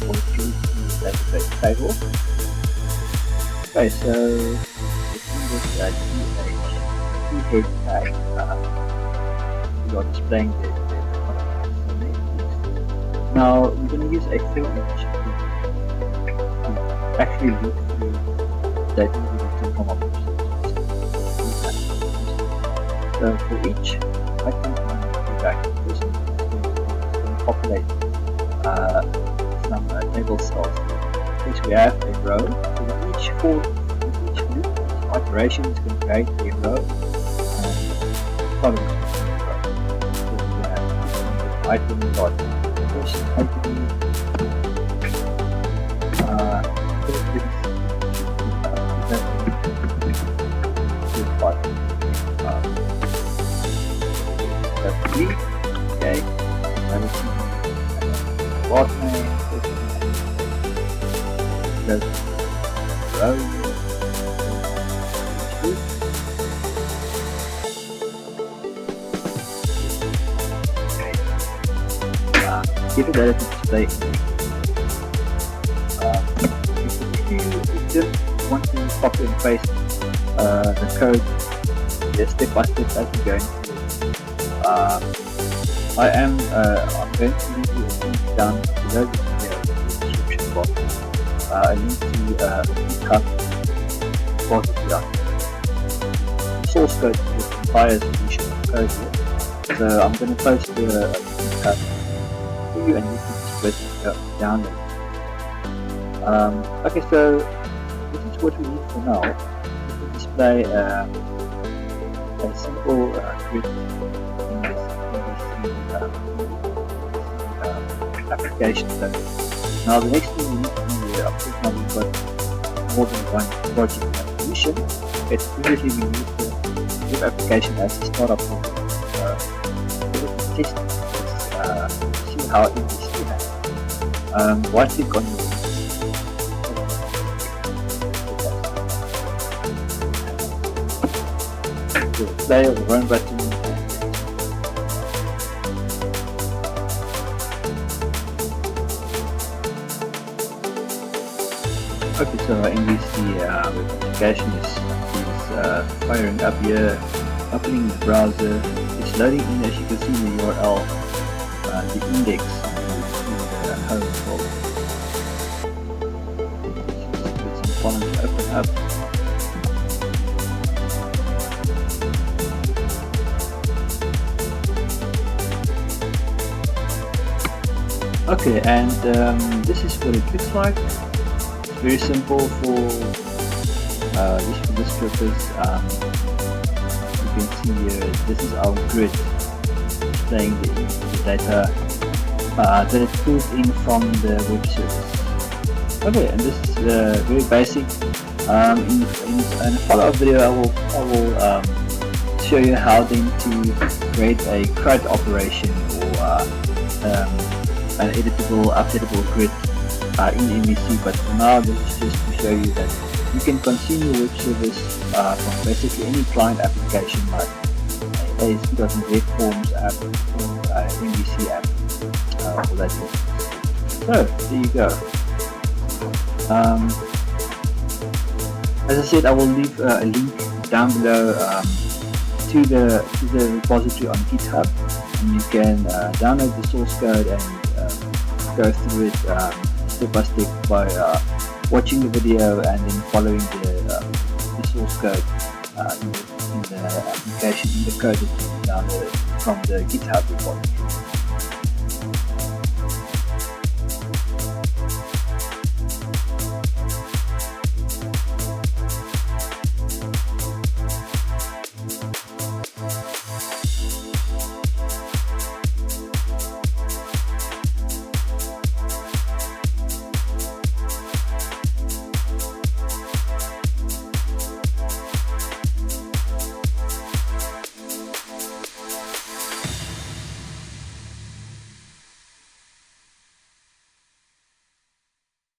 or fields in the database table. Okay, so let's do this TH tag. We are displaying the now we're going to use a fill image to actually look through data we from our so for each item on back this is going to populate some table cells. Next we have a row. So with each loop, each iteration is going to create a row and columns. Item dot first item okay, and it's last name, first name, row. Give it a display. If you just want to copy and paste the code step by step as we go into I'm going to leave you a link down below this video in the description box. A link to GitHub repository. The source code for this entire solution of code here. So I'm going to post the GitHub and you can just press download. Okay, so this is what we need for now. We can display a simple grid in this application. So now the next thing we need to do here, of course now we've got more than one project solution. It's previously we used the web application as a startup project. We test see how MVC has. Right click on the play or the run button. Okay, so our MVC web application is firing up here, opening the browser. It's loading in, as you can see in the URL, the index in the home folder. Get some columns to open up. Okay, and this is what it looks like. It's very simple for this purpose. You can see here, this is our grid displaying the data that it pulls in from the web service. Okay, and this is very basic. In a follow-up video, I will show you how then to create a CRUD operation or an editable, updatable grid in MVC. But for now, this is just to show you that you can consume your web service from basically any client application like ASP.NET Web Forms app or MVC app for that. So there you go. As I said, I will leave a link down below to the repository on GitHub, and you can download the source code and go through it step by step by watching the video and then following the source code in the application, in the code that you downloaded from the GitHub repository.